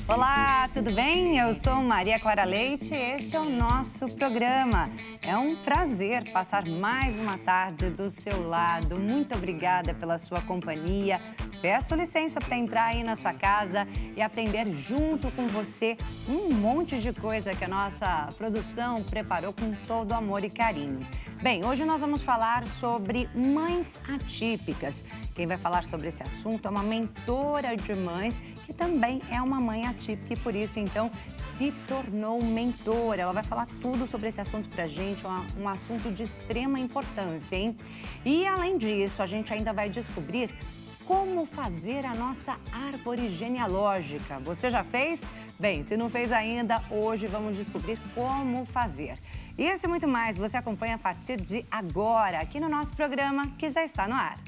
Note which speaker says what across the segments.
Speaker 1: Olá, tudo bem? Eu sou Maria Clara Leite e este é o nosso programa. É um prazer passar mais uma tarde do seu lado. Muito obrigada pela sua companhia. Peço licença para entrar aí na sua casa e aprender junto com você um monte de coisa que a nossa produção preparou com todo amor e carinho. Bem, hoje nós vamos falar sobre mães atípicas. Quem vai falar sobre esse assunto é uma mentora de mães que também é uma mãe atípica e por isso, então, se tornou mentora. Ela vai falar tudo sobre esse assunto pra gente, um assunto de extrema importância, hein? E, além disso, a gente ainda vai descobrir como fazer a nossa árvore genealógica. Você já fez? Bem, se não fez ainda, hoje vamos descobrir como fazer. Isso e muito mais você acompanha a partir de agora, aqui no nosso programa, que já está no ar.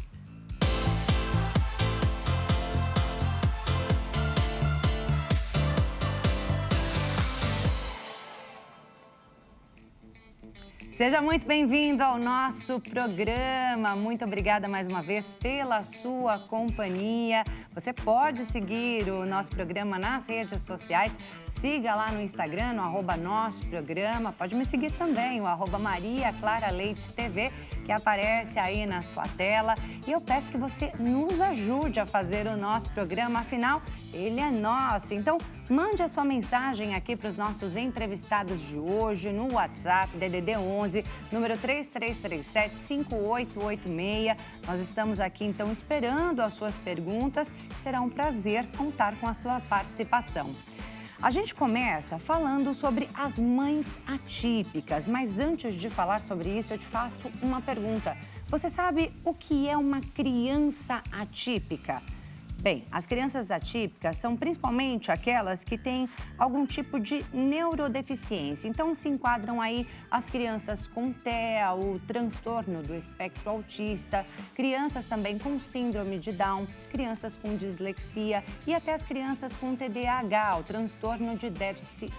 Speaker 1: Seja muito bem-vindo ao nosso programa. Muito obrigada mais uma vez pela sua companhia. Você pode seguir o nosso programa nas redes sociais. Siga lá no Instagram, no @nosso programa. Pode me seguir também, o @Maria Clara Leite TV, que aparece aí na sua tela. E eu peço que você nos ajude a fazer o nosso programa, afinal, ele é nosso. Então, mande a sua mensagem aqui para os nossos entrevistados de hoje no WhatsApp, DDD 11, número 3337-5886. Nós estamos aqui, então, esperando as suas perguntas. Será um prazer contar com a sua participação. A gente começa falando sobre as mães atípicas, mas antes de falar sobre isso, eu te faço uma pergunta. Você sabe o que é uma criança atípica? Bem, as crianças atípicas são principalmente aquelas que têm algum tipo de neurodeficiência. Então, se enquadram aí as crianças com TEA, o transtorno do espectro autista, crianças também com síndrome de Down, crianças com dislexia e até as crianças com TDAH, o transtorno de déficit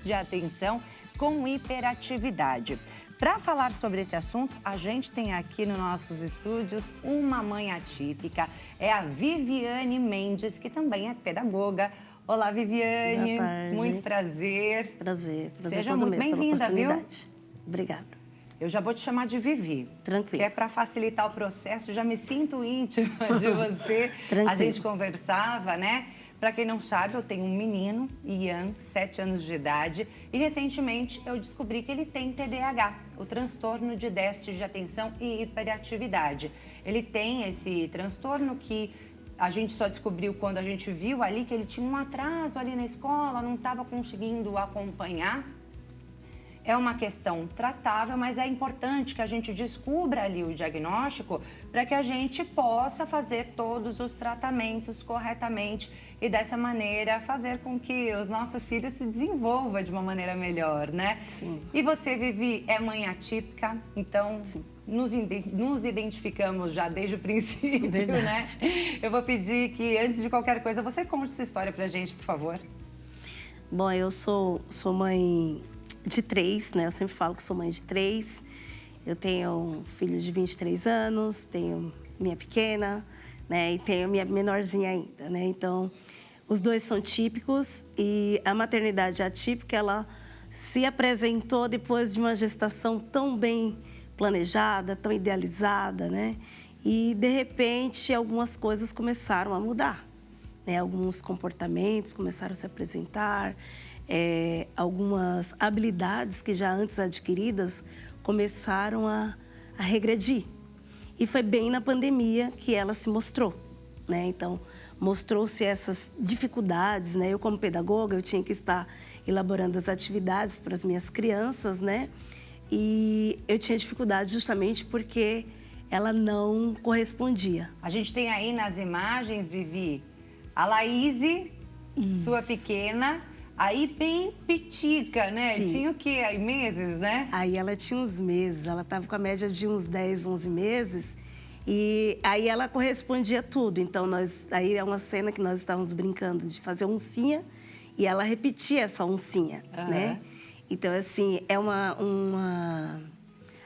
Speaker 1: de atenção com hiperatividade. Para falar sobre esse assunto, a gente tem aqui nos nossos estúdios uma mãe atípica. É a Viviane Mendes, que também é pedagoga. Olá, Viviane.
Speaker 2: Boa tarde.
Speaker 1: Muito prazer.
Speaker 2: Prazer
Speaker 1: Seja muito bem-vinda, viu?
Speaker 2: Obrigada.
Speaker 1: Eu já vou te chamar de Vivi.
Speaker 2: Tranquilo.
Speaker 1: Que é para facilitar o processo, já me sinto íntima de você.
Speaker 2: Tranquilo.
Speaker 1: A gente conversava, né? Para quem não sabe, eu tenho um menino, Ian, 7 anos de idade, e recentemente eu descobri que ele tem TDAH, o transtorno de déficit de atenção e hiperatividade. Ele tem esse transtorno que a gente só descobriu quando a gente viu ali que ele tinha um atraso ali na escola, não estava conseguindo acompanhar. É uma questão tratável, mas é importante que a gente descubra ali o diagnóstico para que a gente possa fazer todos os tratamentos corretamente e dessa maneira fazer com que o nosso filho se desenvolva de uma maneira melhor, né?
Speaker 2: Sim.
Speaker 1: E você, Vivi, é mãe atípica, então
Speaker 2: Sim.
Speaker 1: Nos identificamos já desde o princípio,
Speaker 2: Verdade.
Speaker 1: né? Eu vou pedir que, antes de qualquer coisa, você conte sua história pra gente, por favor.
Speaker 2: Bom, eu sou mãe de 3, né? Eu sempre falo que sou mãe de 3. Eu tenho um filho de 23 anos, tenho minha pequena, né? E tenho minha menorzinha ainda, né? Então, os dois são típicos e a maternidade atípica, ela se apresentou depois de uma gestação tão bem planejada, tão idealizada, né? E, de repente, algumas coisas começaram a mudar, né? Alguns comportamentos começaram a se apresentar, algumas habilidades que já antes adquiridas começaram a regredir. E foi bem na pandemia que ela se mostrou, né? Então, mostrou-se essas dificuldades, né? Eu, como pedagoga, eu tinha que estar elaborando as atividades para as minhas crianças, né? E eu tinha dificuldade justamente porque ela não correspondia.
Speaker 1: A gente tem aí nas imagens, Vivi, a Laíse, sua pequena, aí bem pitica, né?
Speaker 2: Sim.
Speaker 1: Tinha o quê? Aí meses, né?
Speaker 2: Aí ela tinha uns meses, ela estava com a média de uns 10, 11 meses. E aí ela correspondia a tudo. Então, aí é uma cena que nós estávamos brincando de fazer oncinha e ela repetia essa oncinha, né? Então, assim, é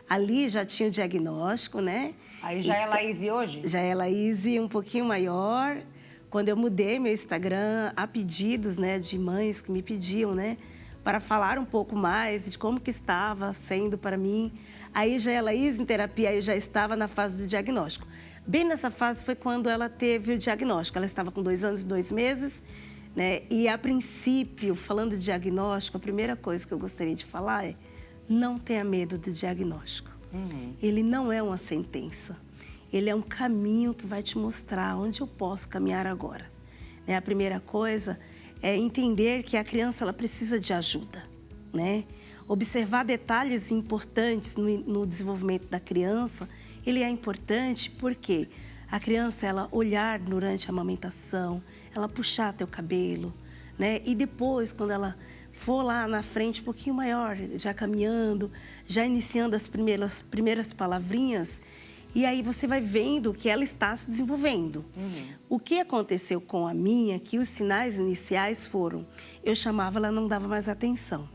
Speaker 2: ali já tinha o diagnóstico, né?
Speaker 1: Aí já é Laíse hoje?
Speaker 2: Já é Laíse um pouquinho maior, quando eu mudei meu Instagram, há pedidos, né, de mães que me pediam, né, para falar um pouco mais de como que estava sendo para mim. Aí já ela ia em terapia, aí já estava na fase do diagnóstico. Bem nessa fase foi quando ela teve o diagnóstico. Ela estava com 2 anos e 2 meses, né? E a princípio, falando de diagnóstico, a primeira coisa que eu gostaria de falar é: não tenha medo do diagnóstico. Ele não é uma sentença. Ele é um caminho que vai te mostrar onde eu posso caminhar agora. Né? A primeira coisa é entender que a criança ela precisa de ajuda, né? Observar detalhes importantes no desenvolvimento da criança, ele é importante porque a criança, ela olhar durante a amamentação, ela puxar teu cabelo, né? E depois, quando ela for lá na frente, um pouquinho maior, já caminhando, já iniciando as primeiras palavrinhas, e aí você vai vendo que ela está se desenvolvendo. O que aconteceu com a minha, que os sinais iniciais foram, eu chamava, ela não dava mais atenção.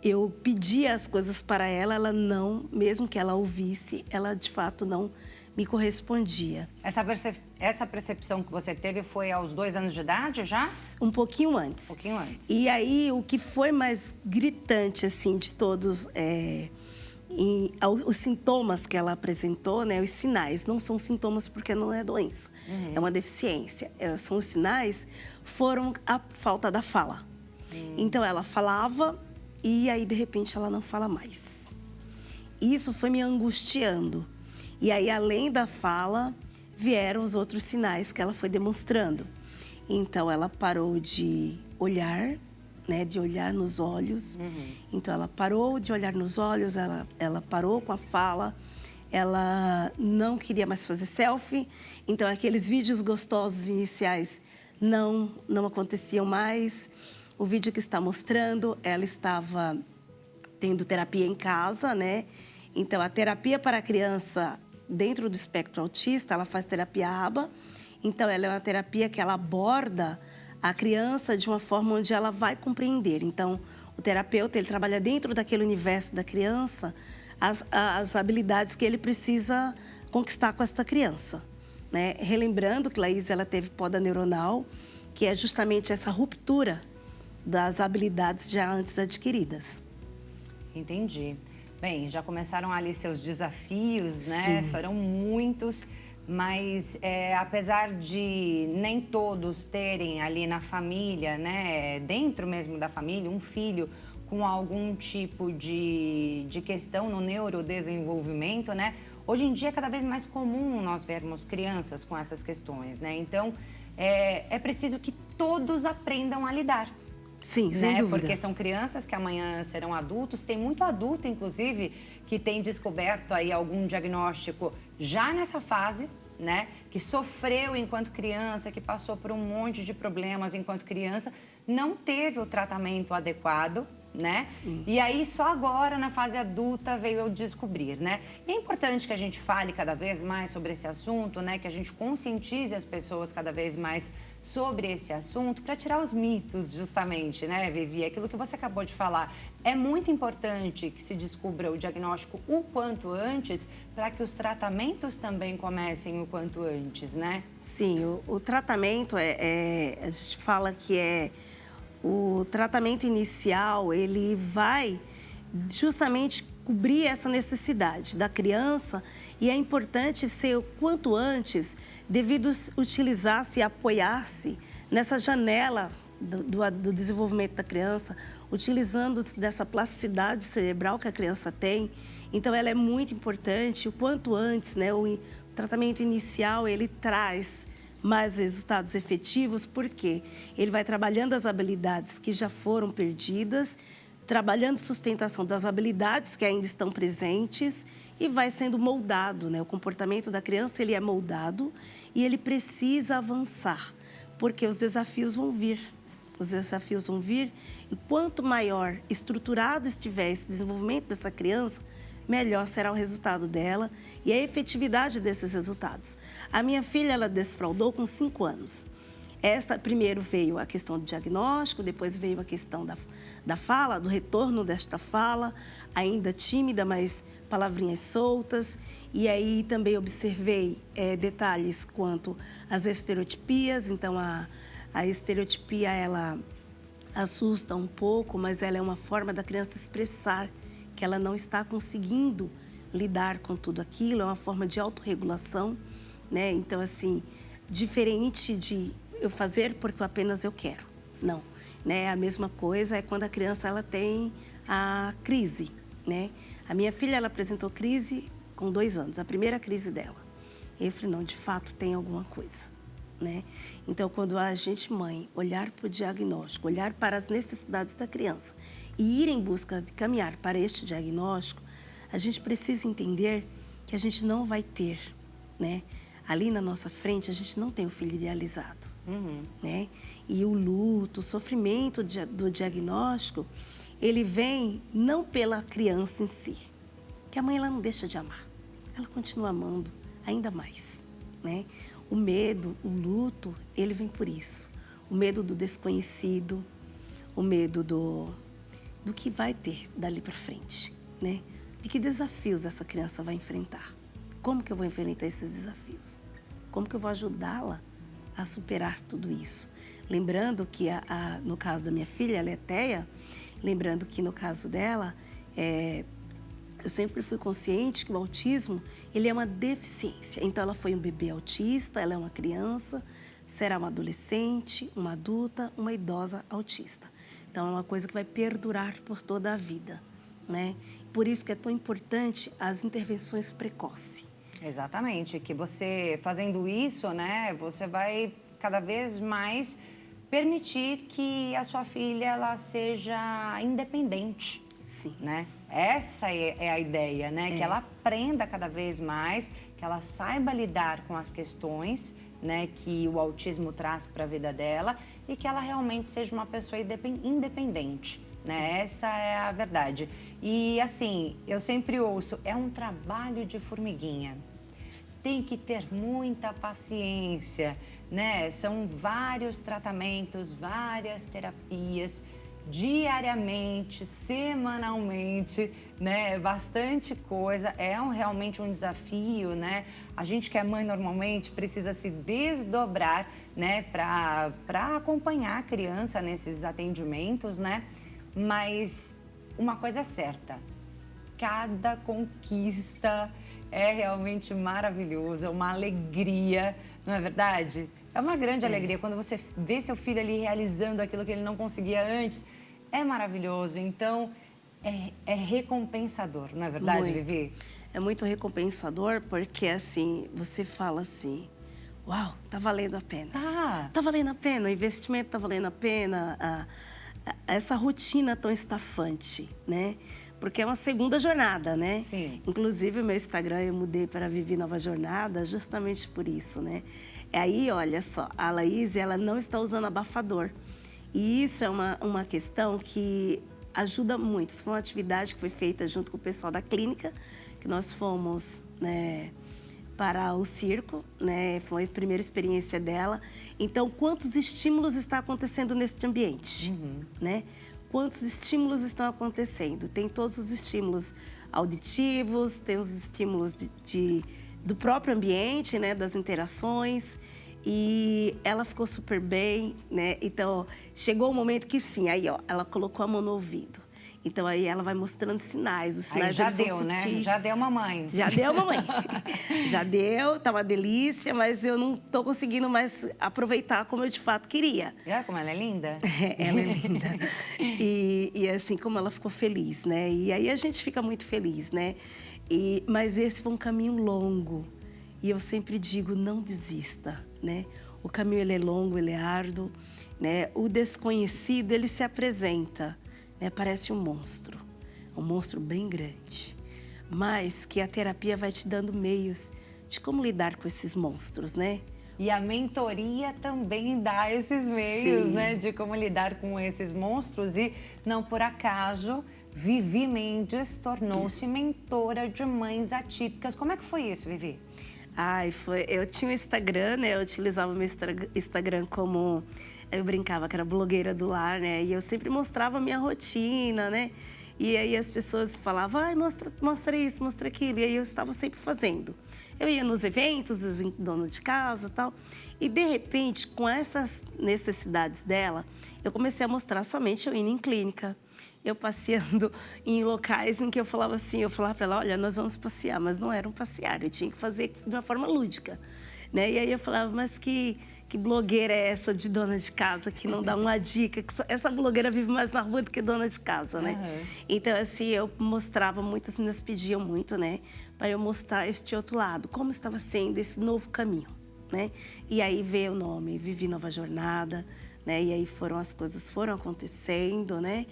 Speaker 2: Eu pedia as coisas para ela, ela não, mesmo que ela ouvisse, ela de fato não me correspondia.
Speaker 1: Essa percepção que você teve foi aos 2 anos de idade já?
Speaker 2: Um pouquinho antes.
Speaker 1: Um pouquinho antes.
Speaker 2: E aí, o que foi mais gritante, assim, de todos... os sintomas que ela apresentou, né, os sinais, não são sintomas porque não é doença, é uma deficiência. São os sinais, foram a falta da fala. Então, ela falava e aí, de repente, ela não fala mais. Isso foi me angustiando. E aí, além da fala, vieram os outros sinais que ela foi demonstrando. Então, ela parou de olhar, né, de olhar nos olhos. Então, ela parou de olhar nos olhos, ela parou com a fala, ela não queria mais fazer selfie. Então, aqueles vídeos gostosos iniciais não aconteciam mais. O vídeo que está mostrando, ela estava tendo terapia em casa, né? Então, a terapia para a criança dentro do espectro autista, ela faz terapia ABA. Então, ela é uma terapia que ela aborda a criança de uma forma onde ela vai compreender. Então, o terapeuta, ele trabalha dentro daquele universo da criança as habilidades que ele precisa conquistar com esta criança, né? Relembrando que Laís, ela teve poda neuronal, que é justamente essa ruptura das habilidades já antes adquiridas.
Speaker 1: Entendi. Bem, já começaram ali seus desafios, né?
Speaker 2: Sim.
Speaker 1: Foram muitos. Mas, apesar de nem todos terem ali na família, né, dentro mesmo da família, um filho com algum tipo de questão no neurodesenvolvimento, né, hoje em dia é cada vez mais comum nós vermos crianças com essas questões, né? Então, é preciso que todos aprendam a lidar.
Speaker 2: Sim, sem dúvida.
Speaker 1: Porque são crianças que amanhã serão adultos. Tem muito adulto, inclusive, que tem descoberto aí algum diagnóstico já nessa fase, né? Que sofreu enquanto criança, que passou por um monte de problemas enquanto criança, não teve o tratamento adequado, né? Sim. E aí, só agora, na fase adulta, veio eu descobrir, né? E é importante que a gente fale cada vez mais sobre esse assunto, né? Que a gente conscientize as pessoas cada vez mais sobre esse assunto para tirar os mitos, justamente, né, Vivi? Aquilo que você acabou de falar. É muito importante que se descubra o diagnóstico o quanto antes para que os tratamentos também comecem o quanto antes, né?
Speaker 2: Sim, o tratamento a gente fala que o tratamento inicial, ele vai justamente cobrir essa necessidade da criança e é importante ser o quanto antes, devido utilizar-se e apoiar-se nessa janela do desenvolvimento da criança, utilizando-se dessa plasticidade cerebral que a criança tem. Então, ela é muito importante o quanto antes, né? O tratamento inicial, ele traz mais resultados efetivos, porque ele vai trabalhando as habilidades que já foram perdidas, trabalhando sustentação das habilidades que ainda estão presentes e vai sendo moldado, né? O comportamento da criança, ele é moldado e ele precisa avançar, porque os desafios vão vir. Os desafios vão vir e quanto maior estruturado estiver esse desenvolvimento dessa criança, melhor será o resultado dela e a efetividade desses resultados. A minha filha, ela desfraldou com 5 anos. Primeiro veio a questão do diagnóstico, depois veio a questão da fala, do retorno desta fala, ainda tímida, mas palavrinhas soltas. E aí também observei detalhes quanto às estereotipias. Então, a estereotipia, ela assusta um pouco, mas ela é uma forma da criança expressar que ela não está conseguindo lidar com tudo aquilo, é uma forma de autorregulação, né? Então, assim, diferente de eu fazer porque apenas eu quero, não. Né? A mesma coisa é quando a criança ela tem a crise, né? A minha filha, ela apresentou crise com 2 anos, a primeira crise dela. E eu falei, não, de fato tem alguma coisa, né? Então, quando a gente, mãe, olhar para o diagnóstico, olhar para as necessidades da criança e ir em busca de caminhar para este diagnóstico, a gente precisa entender que a gente não vai ter, né? Ali na nossa frente, a gente não tem o filho idealizado, né? E o luto, o sofrimento do diagnóstico, ele vem não pela criança em si, que a mãe ela não deixa de amar, ela continua amando ainda mais, né? O medo, o luto, ele vem por isso. O medo do desconhecido, o medo do que vai ter dali para frente, né? De que desafios essa criança vai enfrentar. Como que eu vou enfrentar esses desafios? Como que eu vou ajudá-la a superar tudo isso? Lembrando que, no caso da minha filha, ela é TEA, lembrando que no caso dela, eu sempre fui consciente que o autismo, ele é uma deficiência. Então, ela foi um bebê autista, ela é uma criança, será uma adolescente, uma adulta, uma idosa autista. Então, é uma coisa que vai perdurar por toda a vida, né? Por isso que é tão importante as intervenções precoces.
Speaker 1: Exatamente, que você fazendo isso, né, você vai cada vez mais permitir que a sua filha ela seja independente.
Speaker 2: Sim.
Speaker 1: Né? Essa é a ideia, né? Que ela aprenda cada vez mais, que ela saiba lidar com as questões, né, que o autismo traz para a vida dela e que ela realmente seja uma pessoa independente, né? Essa é a verdade. E assim, eu sempre ouço, é um trabalho de formiguinha. Tem que ter muita paciência, né? São vários tratamentos, várias terapias, diariamente, semanalmente, né? Bastante coisa, realmente um desafio, né? A gente que é mãe normalmente precisa se desdobrar, né? Para acompanhar a criança nesses atendimentos, né? Mas uma coisa é certa, cada conquista é realmente maravilhosa, é uma alegria, não é verdade? É uma grande alegria quando você vê seu filho ali realizando aquilo que ele não conseguia antes. É maravilhoso, então é recompensador, não é verdade,
Speaker 2: Muito.
Speaker 1: Vivi?
Speaker 2: É muito recompensador porque, assim, você fala assim, uau, tá valendo a pena. Tá valendo a pena, o investimento tá valendo a pena, essa rotina tão estafante, né? Porque é uma segunda jornada, né?
Speaker 1: Sim.
Speaker 2: Inclusive, o meu Instagram eu mudei para Vivi Nova Jornada justamente por isso, né? Aí, olha só, a Laís, ela não está usando abafador. E isso é uma questão que ajuda muito. Isso foi uma atividade que foi feita junto com o pessoal da clínica, que nós fomos, né, para o circo, né? Foi a primeira experiência dela. Então, quantos estímulos está acontecendo nesse ambiente, né? Quantos estímulos estão acontecendo? Tem todos os estímulos auditivos, tem os estímulos do próprio ambiente, né? Das interações. E ela ficou super bem, né? Então, chegou o momento que sim, aí, ó, ela colocou a mão no ouvido. Então, aí ela vai mostrando sinais, os sinais
Speaker 1: já
Speaker 2: são
Speaker 1: deu, né?
Speaker 2: sutis.
Speaker 1: Já deu mamãe.
Speaker 2: Já deu, mamãe. Já deu, tá uma delícia, mas eu não tô conseguindo mais aproveitar como eu de fato queria.
Speaker 1: Olha como ela é linda.
Speaker 2: Ela é linda. E assim, como ela ficou feliz, né? E aí a gente fica muito feliz, né? Mas esse foi um caminho longo. E eu sempre digo, não desista, né? O caminho, ele é longo, ele é árduo, né? O desconhecido, ele se apresenta, né? Parece um monstro bem grande. Mas que a terapia vai te dando meios de como lidar com esses monstros, né?
Speaker 1: E a mentoria também dá esses meios,
Speaker 2: Sim.
Speaker 1: né? De como lidar com esses monstros. E não por acaso, Vivi Mendes tornou-se mentora de mães atípicas. Como é que foi isso, Vivi?
Speaker 2: Eu tinha um Instagram, né? Eu utilizava o meu Instagram como... Eu brincava que era blogueira do lar, né? E eu sempre mostrava a minha rotina, né? E aí as pessoas falavam, ai, mostra isso, mostra aquilo. E aí eu estava sempre fazendo. Eu ia nos eventos, os donos de casa e tal. E, de repente, com essas necessidades dela, eu comecei a mostrar somente eu indo em clínica. Eu passeando em locais em que eu falava assim, eu falava para ela, olha, nós vamos passear, mas não era um passear, eu tinha que fazer de uma forma lúdica, né? E aí eu falava, mas que blogueira é essa de dona de casa que não dá uma dica? Que essa blogueira vive mais na rua do que dona de casa, né? Uhum. Então, assim, eu mostrava, muitas meninas pediam muito, né? Para eu mostrar este outro lado, como estava sendo esse novo caminho, né? E aí veio o nome, Vivi Nova Jornada, né? E aí as coisas foram acontecendo, né?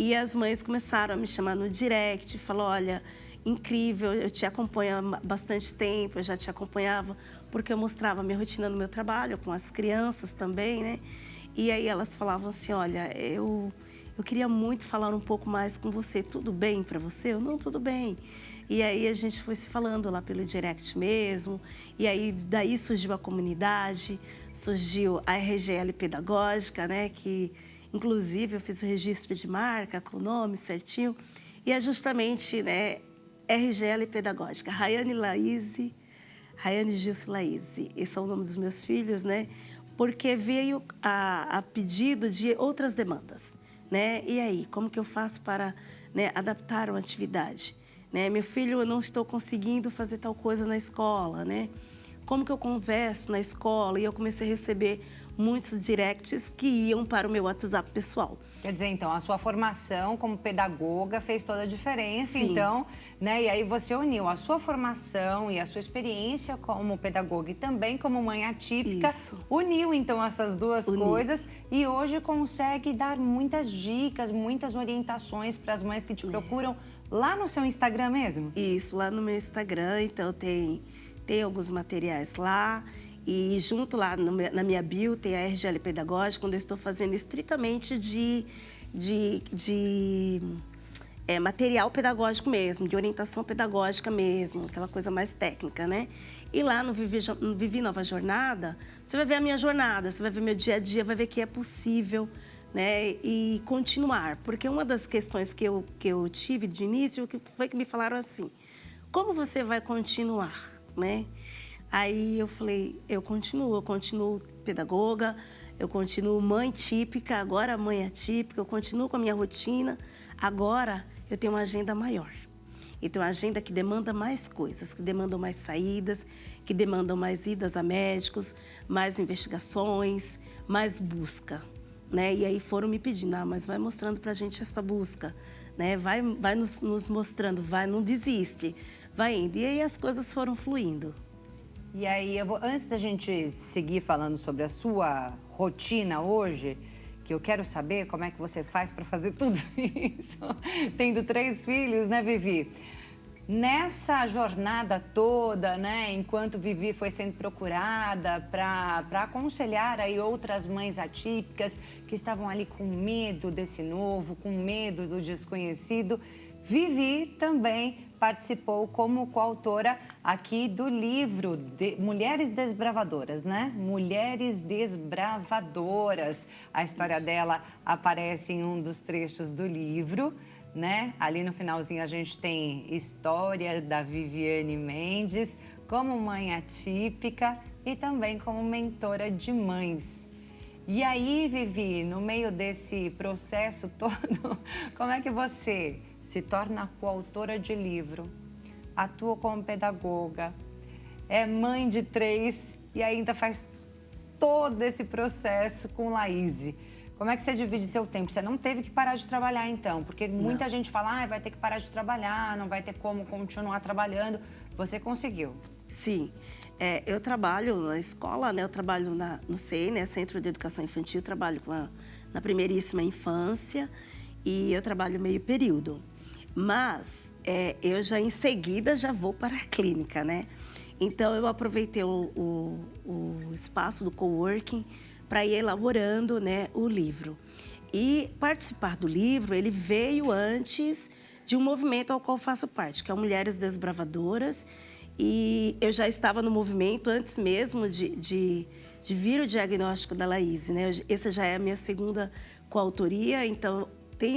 Speaker 2: E as mães começaram a me chamar no direct, falou, olha, incrível, eu te acompanho há bastante tempo, eu já te acompanhava, porque eu mostrava a minha rotina no meu trabalho, com as crianças também, né? E aí elas falavam assim, olha, eu queria muito falar um pouco mais com você, tudo bem para você? Eu, não, tudo bem. E aí a gente foi se falando lá pelo direct mesmo, e aí daí surgiu a comunidade, surgiu a RGL Pedagógica, né? Que inclusive eu fiz o registro de marca com o nome certinho, e é justamente, né, RGL Pedagógica, Rayane Gilce Laíse, esse é o nome dos meus filhos, né? Porque veio a pedido de outras demandas, né? E aí, como que eu faço para, né, adaptar uma atividade? Né? Meu filho, eu não estou conseguindo fazer tal coisa na escola, né? Como que eu converso na escola? E eu comecei a receber muitos directs que iam para o meu WhatsApp pessoal.
Speaker 1: Quer dizer, então, a sua formação como pedagoga fez toda a diferença,
Speaker 2: Sim.
Speaker 1: Então, né? E aí você uniu a sua formação e a sua experiência como pedagoga e também como mãe atípica.
Speaker 2: Isso.
Speaker 1: Uniu, então, essas duas coisas e hoje consegue dar muitas dicas, muitas orientações para as mães que te procuram lá no seu Instagram mesmo?
Speaker 2: Isso, lá no meu Instagram, então tem alguns materiais lá. E junto lá na minha bio tem a RGL Pedagógica, onde eu estou fazendo estritamente de material pedagógico mesmo, de orientação pedagógica mesmo, aquela coisa mais técnica, né? E lá no Vivi Nova Jornada, você vai ver a minha jornada, você vai ver meu dia a dia, vai ver que é possível, né? E continuar. Porque uma das questões que eu tive de início foi que me falaram assim, como você vai continuar, né? Aí eu falei, eu continuo pedagoga, eu continuo mãe típica, agora mãe atípica, eu continuo com a minha rotina, agora eu tenho uma agenda maior. Eu tenho uma agenda que demanda mais coisas, que demandam mais saídas, que demandam mais idas a médicos, mais investigações, mais busca, né? E aí foram me pedindo, mas vai mostrando pra gente essa busca, né? Vai nos mostrando, não desiste, vai indo. E aí as coisas foram fluindo.
Speaker 1: E aí, antes da gente seguir falando sobre a sua rotina hoje, que eu quero saber como é que você faz para fazer tudo isso, tendo 3 filhos, né, Vivi? Nessa jornada toda, né, enquanto Vivi foi sendo procurada para aconselhar aí outras mães atípicas que estavam ali com medo desse novo, com medo do desconhecido, Vivi também participou como coautora aqui do livro Mulheres Desbravadoras, né? Mulheres Desbravadoras. A história dela aparece em um dos trechos do livro, né? Ali no finalzinho a gente tem história da Viviane Mendes como mãe atípica e também como mentora de mães. E aí, Vivi, no meio desse processo todo, como é que você se torna coautora de livro, atua como pedagoga, é mãe de 3 e ainda faz todo esse processo com Laíse? Como é que você divide seu tempo? Você não teve que parar de trabalhar, então? Porque muita gente fala, vai ter que parar de trabalhar, não vai ter como continuar trabalhando. Você conseguiu.
Speaker 2: Sim. Eu trabalho na escola, né? Eu trabalho no CEI, né? Centro de Educação Infantil, trabalho na primeiríssima infância e eu trabalho meio período. Mas eu já em seguida já vou para a clínica, né? Então eu aproveitei o espaço do coworking para ir elaborando, né, o livro. E participar do livro, ele veio antes de um movimento ao qual faço parte, que é o Mulheres Desbravadoras. E eu já estava no movimento antes mesmo de vir o diagnóstico da Laíse, né? Essa já é a minha segunda coautoria, então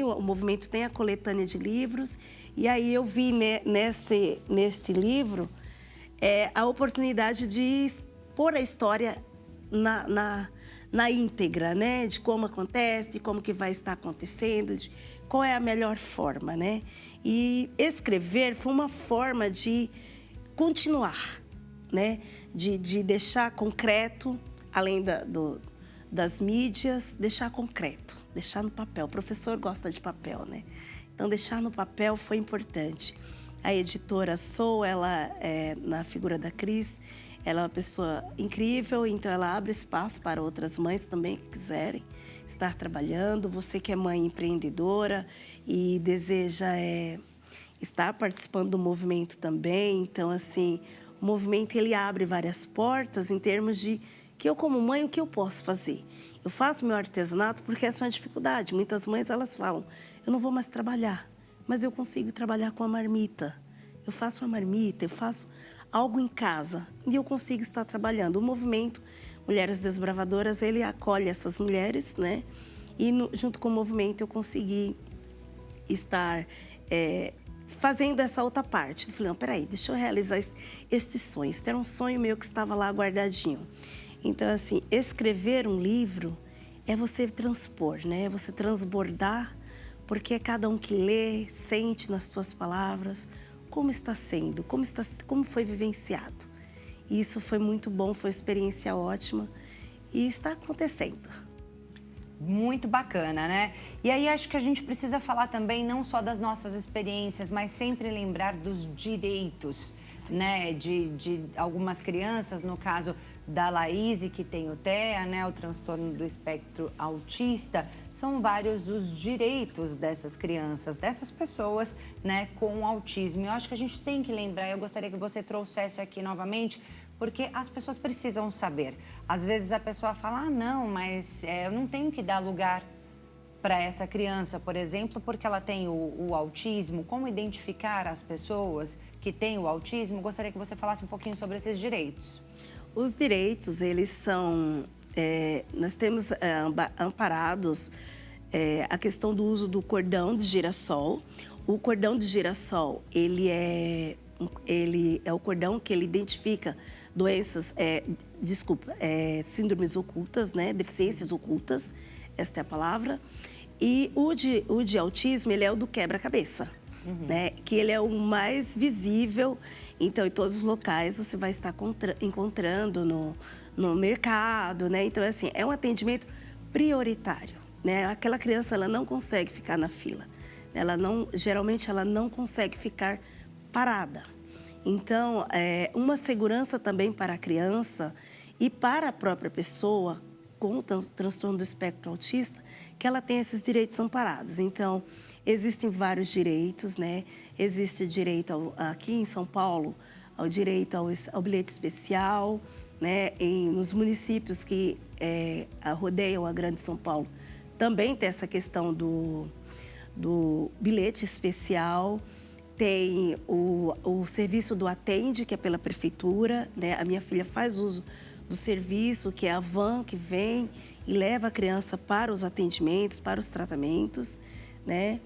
Speaker 2: o movimento tem a coletânea de livros, e aí eu vi neste livro a oportunidade de pôr a história na íntegra, né? De como acontece, de como que vai estar acontecendo, de qual é a melhor forma, né? E escrever foi uma forma de continuar, né? De deixar concreto, além das mídias, deixar concreto, deixar no papel. O professor gosta de papel, né? Então, deixar no papel foi importante. A editora Soul, ela na figura da Cris, ela é uma pessoa incrível, então ela abre espaço para outras mães também que quiserem estar trabalhando. Você que é mãe empreendedora e deseja estar participando do movimento também. Então, assim, o movimento ele abre várias portas em termos de que eu, como mãe, o que eu posso fazer? Eu faço meu artesanato porque essa é uma dificuldade. Muitas mães, elas falam, eu não vou mais trabalhar, mas eu consigo trabalhar com a marmita. Eu faço uma marmita, eu faço algo em casa e eu consigo estar trabalhando. O movimento Mulheres Desbravadoras, ele acolhe essas mulheres, né? E junto com o movimento eu consegui estar fazendo essa outra parte. Eu falei, não, peraí, deixa eu realizar esse sonho. Isso era um sonho meu que estava lá guardadinho. Então, assim, escrever um livro é você transpor, né? É você transbordar, porque é cada um que lê, sente nas suas palavras como está sendo, como foi vivenciado. E isso foi muito bom, foi uma experiência ótima e está acontecendo.
Speaker 1: Muito bacana, né? E aí acho que a gente precisa falar também não só das nossas experiências, mas sempre lembrar dos direitos, né? De algumas crianças, no caso da Laís, que tem o TEA, né? O transtorno do espectro autista. São vários os direitos dessas crianças, dessas pessoas, né? Com autismo. Eu acho que a gente tem que lembrar, eu gostaria que você trouxesse aqui novamente, porque as pessoas precisam saber. Às vezes a pessoa fala, não, mas eu não tenho que dar lugar para essa criança, por exemplo, porque ela tem o autismo. Como identificar as pessoas que têm o autismo? Gostaria que você falasse um pouquinho sobre esses direitos.
Speaker 2: Os direitos, eles são... nós temos amparados a questão do uso do cordão de girassol. O cordão de girassol, ele é o cordão que ele identifica doenças, síndromes ocultas, né? Deficiências ocultas, esta é a palavra. E o de autismo, ele é o do quebra-cabeça, né? Que ele é o mais visível. Então, em todos os locais, você vai estar encontrando no mercado, né? Então, assim, é um atendimento prioritário, né? Aquela criança, ela não consegue ficar na fila. Geralmente, ela não consegue ficar parada. Então, uma segurança também para a criança e para a própria pessoa com o transtorno do espectro autista, que ela tem esses direitos amparados. Então, existem vários direitos, né? Existe direito, aqui em São Paulo, ao direito ao bilhete especial, né? Nos municípios que rodeiam a Grande São Paulo, também tem essa questão do bilhete especial. Tem o serviço do Atende, que é pela prefeitura, né? A minha filha faz uso do serviço, que é a van que vem e leva a criança para os atendimentos, para os tratamentos, né?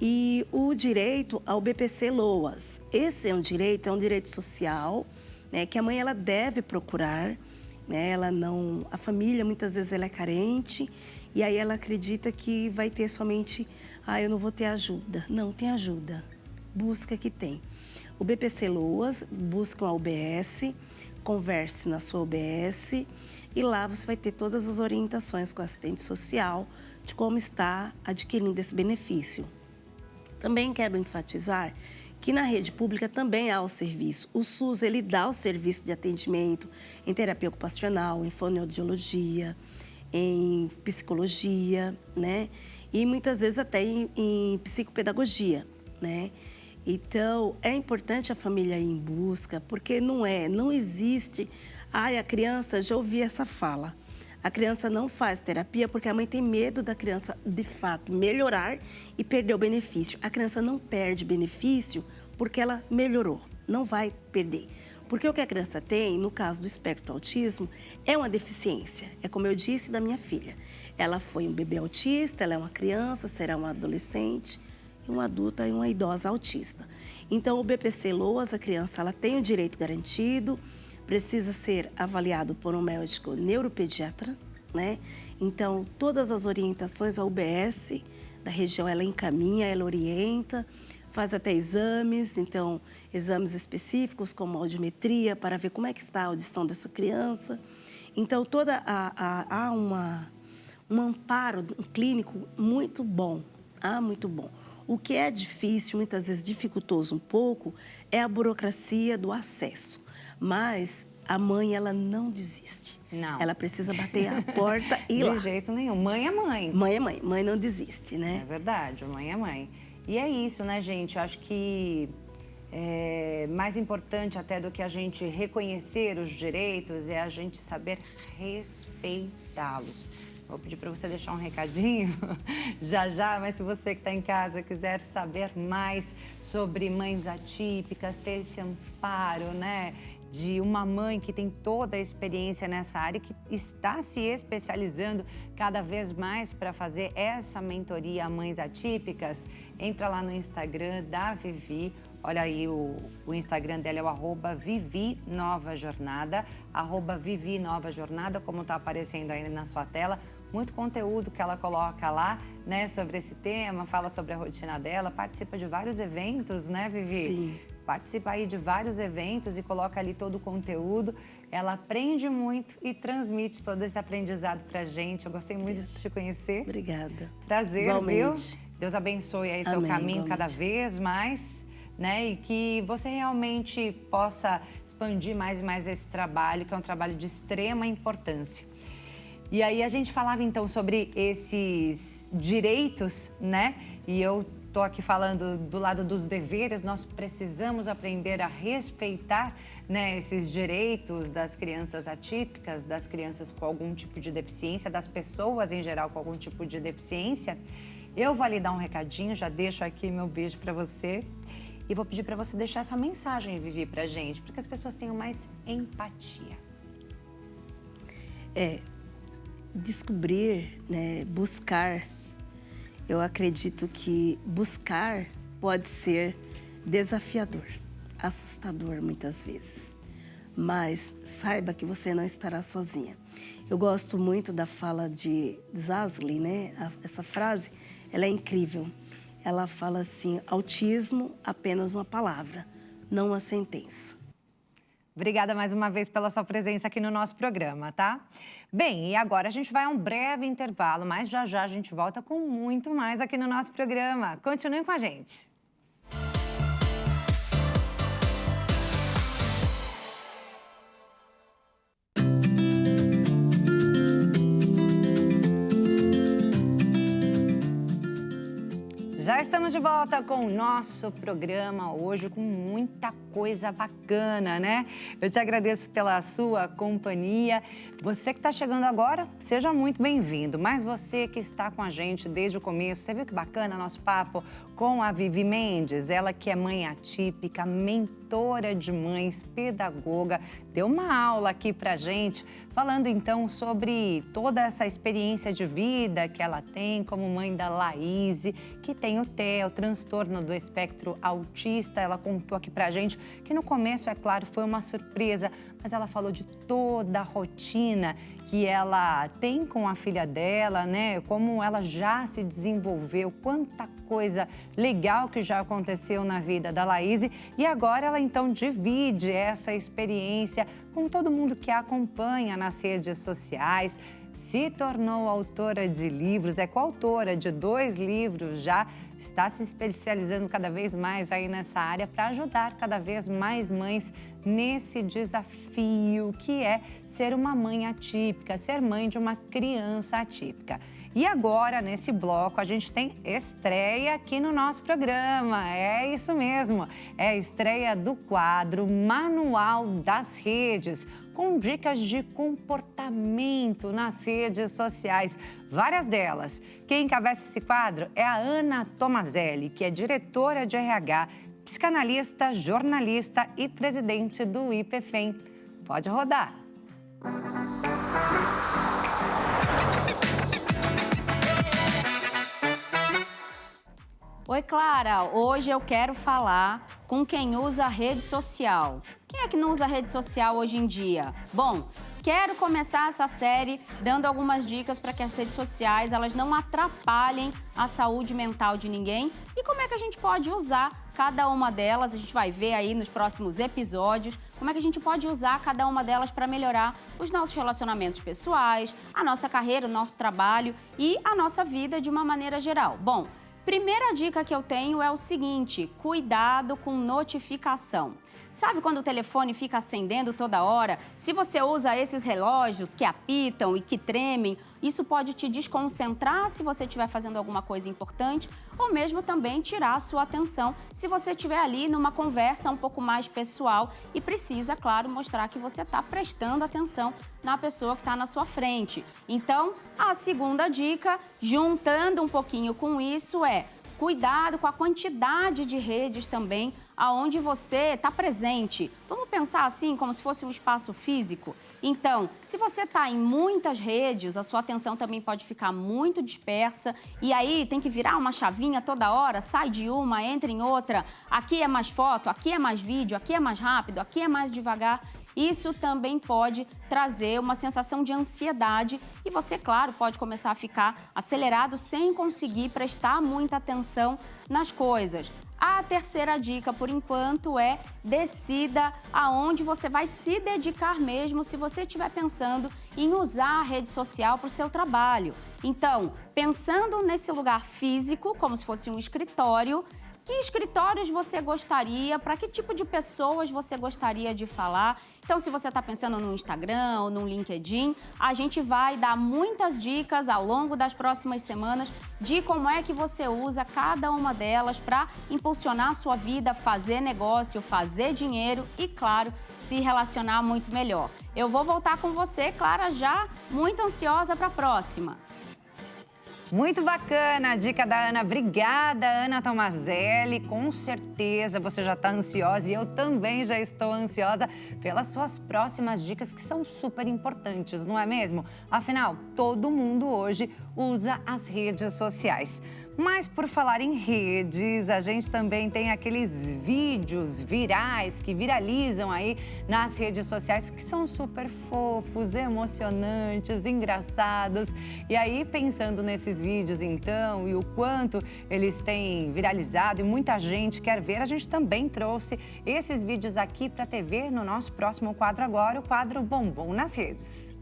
Speaker 2: E o direito ao BPC Loas. Esse é um direito social, né? Que a mãe ela deve procurar, né? A família muitas vezes ela é carente e aí ela acredita que vai ter somente, eu não vou ter ajuda. Não, tem ajuda. Busca que tem. O BPC Loas, busca uma UBS, converse na sua UBS e lá você vai ter todas as orientações com o assistente social de como está adquirindo esse benefício. Também quero enfatizar que na rede pública também há o serviço. O SUS, ele dá o serviço de atendimento em terapia ocupacional, em fonoaudiologia, em psicologia, né? E muitas vezes até em psicopedagogia, né? Então, é importante a família ir em busca, porque não existe... a criança, já ouvi essa fala, a criança não faz terapia porque a mãe tem medo da criança, de fato, melhorar e perder o benefício. A criança não perde benefício porque ela melhorou, não vai perder. Porque o que a criança tem, no caso do espectro do autismo, é uma deficiência. É como eu disse da minha filha. Ela foi um bebê autista, ela é uma criança, será uma adolescente, uma adulta e uma idosa autista. Então, o BPC-LOAS, a criança ela tem o direito garantido, precisa ser avaliado por um médico neuropediatra, né? Então, todas as orientações, a UBS da região, ela encaminha, ela orienta, faz até exames, então, exames específicos como audiometria, para ver como é que está a audição dessa criança. Então, há um amparo clínico muito bom, muito bom. O que é difícil, muitas vezes dificultoso um pouco, é a burocracia do acesso. Mas a mãe, ela não desiste.
Speaker 1: Não.
Speaker 2: Ela precisa bater a porta e ir lá.
Speaker 1: De jeito nenhum. Mãe é mãe.
Speaker 2: Mãe é mãe. Mãe não desiste, né?
Speaker 1: É verdade, mãe é mãe. E é isso, né, gente? Eu acho que mais importante até do que a gente reconhecer os direitos é a gente saber respeitá-los. Vou pedir para você deixar um recadinho já, mas se você que está em casa quiser saber mais sobre mães atípicas, ter esse amparo, né, de uma mãe que tem toda a experiência nessa área, que está se especializando cada vez mais para fazer essa mentoria a mães atípicas, entra lá no Instagram da Vivi. Olha aí, o Instagram dela é o @ViviNovaJornada, @ViviNovaJornada, como está aparecendo aí na sua tela. Muito conteúdo que ela coloca lá, né, sobre esse tema, fala sobre a rotina dela, participa de vários eventos, né, Vivi?
Speaker 2: Sim.
Speaker 1: Participa aí de vários eventos e coloca ali todo o conteúdo. Ela aprende muito e transmite todo esse aprendizado pra gente. Eu gostei muito de te conhecer.
Speaker 2: Obrigada.
Speaker 1: Prazer,
Speaker 2: Igualmente.
Speaker 1: viu? Deus abençoe aí seu
Speaker 2: Amém,
Speaker 1: caminho
Speaker 2: igualmente.
Speaker 1: cada vez mais, né? E que você realmente possa expandir mais e mais esse trabalho, que é um trabalho de extrema importância. E aí a gente falava então sobre esses direitos, né? E eu tô aqui falando do lado dos deveres. Nós precisamos aprender a respeitar, né, esses direitos das crianças atípicas, das crianças com algum tipo de deficiência, das pessoas em geral com algum tipo de deficiência. Eu vou lhe dar um recadinho, já deixo aqui meu beijo para você. E vou pedir para você deixar essa mensagem, Vivi, pra gente, para que as pessoas tenham mais empatia.
Speaker 2: Descobrir, né, buscar, eu acredito que buscar pode ser desafiador, assustador muitas vezes, mas saiba que você não estará sozinha. Eu gosto muito da fala de Zasley, né? Essa frase, ela é incrível. Ela fala assim: autismo, apenas uma palavra, não uma sentença.
Speaker 1: Obrigada mais uma vez pela sua presença aqui no nosso programa, tá? Bem, e agora a gente vai a um breve intervalo, mas já a gente volta com muito mais aqui no nosso programa. Continue com a gente. Já estamos de volta com o nosso programa hoje, com muita coisa bacana, né? Eu te agradeço pela sua companhia. Você que está chegando agora, seja muito bem-vindo. Mas você que está com a gente desde o começo, você viu que bacana nosso papo com a Vivi Mendes? Ela que é mãe atípica, mentora de mães, pedagoga, deu uma aula aqui pra gente, falando então sobre toda essa experiência de vida que ela tem como mãe da Laíse, que tem o TEA, o transtorno do espectro autista. Ela contou aqui pra gente que no começo, é claro, foi uma surpresa, mas ela falou de toda a rotina que ela tem com a filha dela, né? Como ela já se desenvolveu, quanta coisa legal que já aconteceu na vida da Laíse. E agora ela então divide essa experiência com todo mundo que a acompanha nas redes sociais. Se tornou autora de livros, é coautora de 2 livros já, está se especializando cada vez mais aí nessa área para ajudar cada vez mais mães nesse desafio que é ser uma mãe atípica, ser mãe de uma criança atípica. E agora, nesse bloco, a gente tem estreia aqui no nosso programa. É isso mesmo, é a estreia do quadro Manual das Redes, com dicas de comportamento nas redes sociais, várias delas. Quem encabeça esse quadro é a Ana Tomazelli, que é diretora de RH, psicanalista, jornalista e presidente do IPFEM. Pode rodar.
Speaker 3: Oi, Clara. Hoje eu quero falar com quem usa rede social. Quem é que não usa rede social hoje em dia? Bom, quero começar essa série dando algumas dicas para que as redes sociais elas não atrapalhem a saúde mental de ninguém e como é que a gente pode usar cada uma delas. A gente vai ver aí nos próximos episódios como é que a gente pode usar cada uma delas para melhorar os nossos relacionamentos pessoais, a nossa carreira, o nosso trabalho e a nossa vida de uma maneira geral. Bom, primeira dica que eu tenho é o seguinte: cuidado com notificação. Sabe quando o telefone fica acendendo toda hora? Se você usa esses relógios que apitam e que tremem, isso pode te desconcentrar se você estiver fazendo alguma coisa importante ou mesmo também tirar a sua atenção se você estiver ali numa conversa um pouco mais pessoal e precisa, claro, mostrar que você está prestando atenção na pessoa que está na sua frente. Então, a segunda dica, juntando um pouquinho com isso, é cuidado com a quantidade de redes também aonde você está presente. Vamos pensar assim, como se fosse um espaço físico? Então, se você está em muitas redes, a sua atenção também pode ficar muito dispersa e aí tem que virar uma chavinha toda hora, sai de uma, entra em outra, aqui é mais foto, aqui é mais vídeo, aqui é mais rápido, aqui é mais devagar. Isso também pode trazer uma sensação de ansiedade e você, claro, pode começar a ficar acelerado sem conseguir prestar muita atenção nas coisas. A terceira dica, por enquanto, é decida aonde você vai se dedicar mesmo se você estiver pensando em usar a rede social para o seu trabalho. Então, pensando nesse lugar físico, como se fosse um escritório, que escritórios você gostaria, para que tipo de pessoas você gostaria de falar? Então, se você está pensando no Instagram ou no LinkedIn, a gente vai dar muitas dicas ao longo das próximas semanas de como é que você usa cada uma delas para impulsionar a sua vida, fazer negócio, fazer dinheiro e, claro, se relacionar muito melhor. Eu vou voltar com você, Clara, já muito ansiosa para a próxima.
Speaker 1: Muito bacana a dica da Ana. Obrigada, Ana Tomazelli. Com certeza você já está ansiosa e eu também já estou ansiosa pelas suas próximas dicas que são super importantes, não é mesmo? Afinal, todo mundo hoje usa as redes sociais. Mas por falar em redes, a gente também tem aqueles vídeos virais que viralizam aí nas redes sociais que são super fofos, emocionantes, engraçados. E aí, pensando nesses vídeos então e o quanto eles têm viralizado e muita gente quer ver, a gente também trouxe esses vídeos aqui para a TV no nosso próximo quadro agora, o quadro Bombom nas Redes.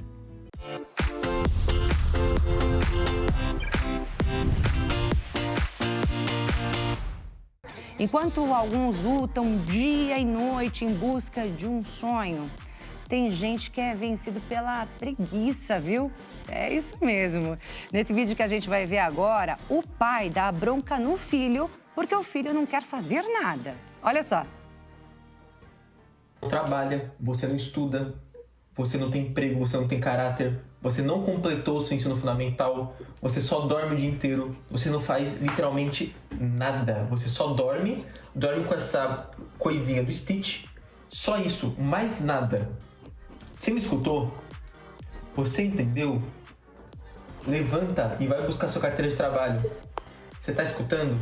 Speaker 1: Enquanto alguns lutam dia e noite em busca de um sonho, tem gente que é vencido pela preguiça, viu? É isso mesmo. Nesse vídeo que a gente vai ver agora, o pai dá bronca no filho porque o filho não quer fazer nada. Olha só.
Speaker 4: Trabalha, você não estuda, você não tem emprego, você não tem caráter, você não completou o seu ensino fundamental, você só dorme o dia inteiro, você não faz literalmente nada. Você só dorme com essa coisinha do Stitch, só isso, mais nada. Você me escutou? Você entendeu? Levanta e vai buscar sua carteira de trabalho. Você tá escutando?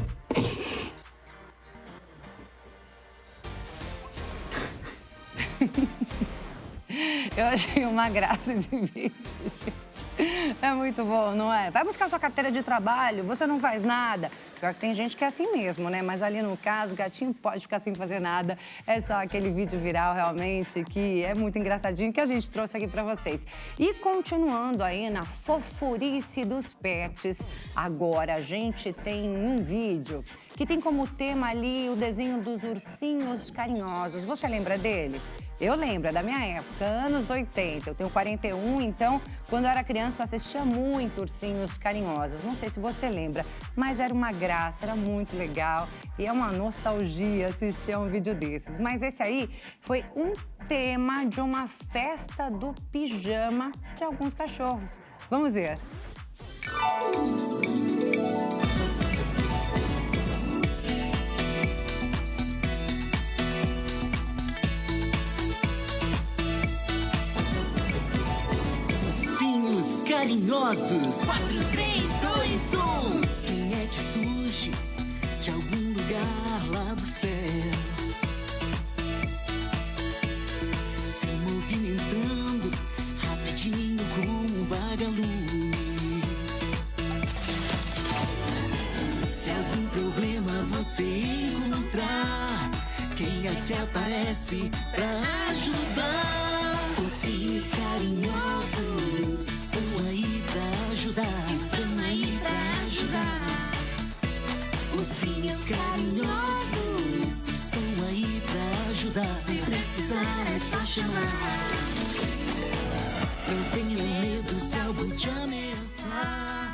Speaker 1: Eu achei uma graça esse vídeo, gente. É muito bom, não é? Vai buscar sua carteira de trabalho, você não faz nada. Pior que tem gente que é assim mesmo, né? Mas ali no caso, o gatinho pode ficar sem fazer nada. É só aquele vídeo viral, realmente, que é muito engraçadinho, que a gente trouxe aqui pra vocês. E continuando aí na fofurice dos pets, agora a gente tem um vídeo que tem como tema ali o desenho dos ursinhos carinhosos. Você lembra dele? Eu lembro, é da minha época, anos 80. Eu tenho 41, então, quando eu era criança, eu assistia muito Ursinhos Carinhosos. Não sei se você lembra, mas era uma graça, era muito legal. E é uma nostalgia assistir a um vídeo desses. Mas esse aí foi um tema de uma festa do pijama de alguns cachorros. Vamos ver.
Speaker 5: carinhosos. 4, 3, 2, 1. Quem é que surge de algum lugar lá do céu, se movimentando rapidinho como um vagalume? Se algum problema você encontrar, quem é que aparece pra ajudar? Ursinhos carinhosos estão aí pra ajudar. Estão aí pra ajudar. Ursinhos carinhosos estão aí pra ajudar. Se precisar é só chamar. Não tenha medo se algo te ameaçar.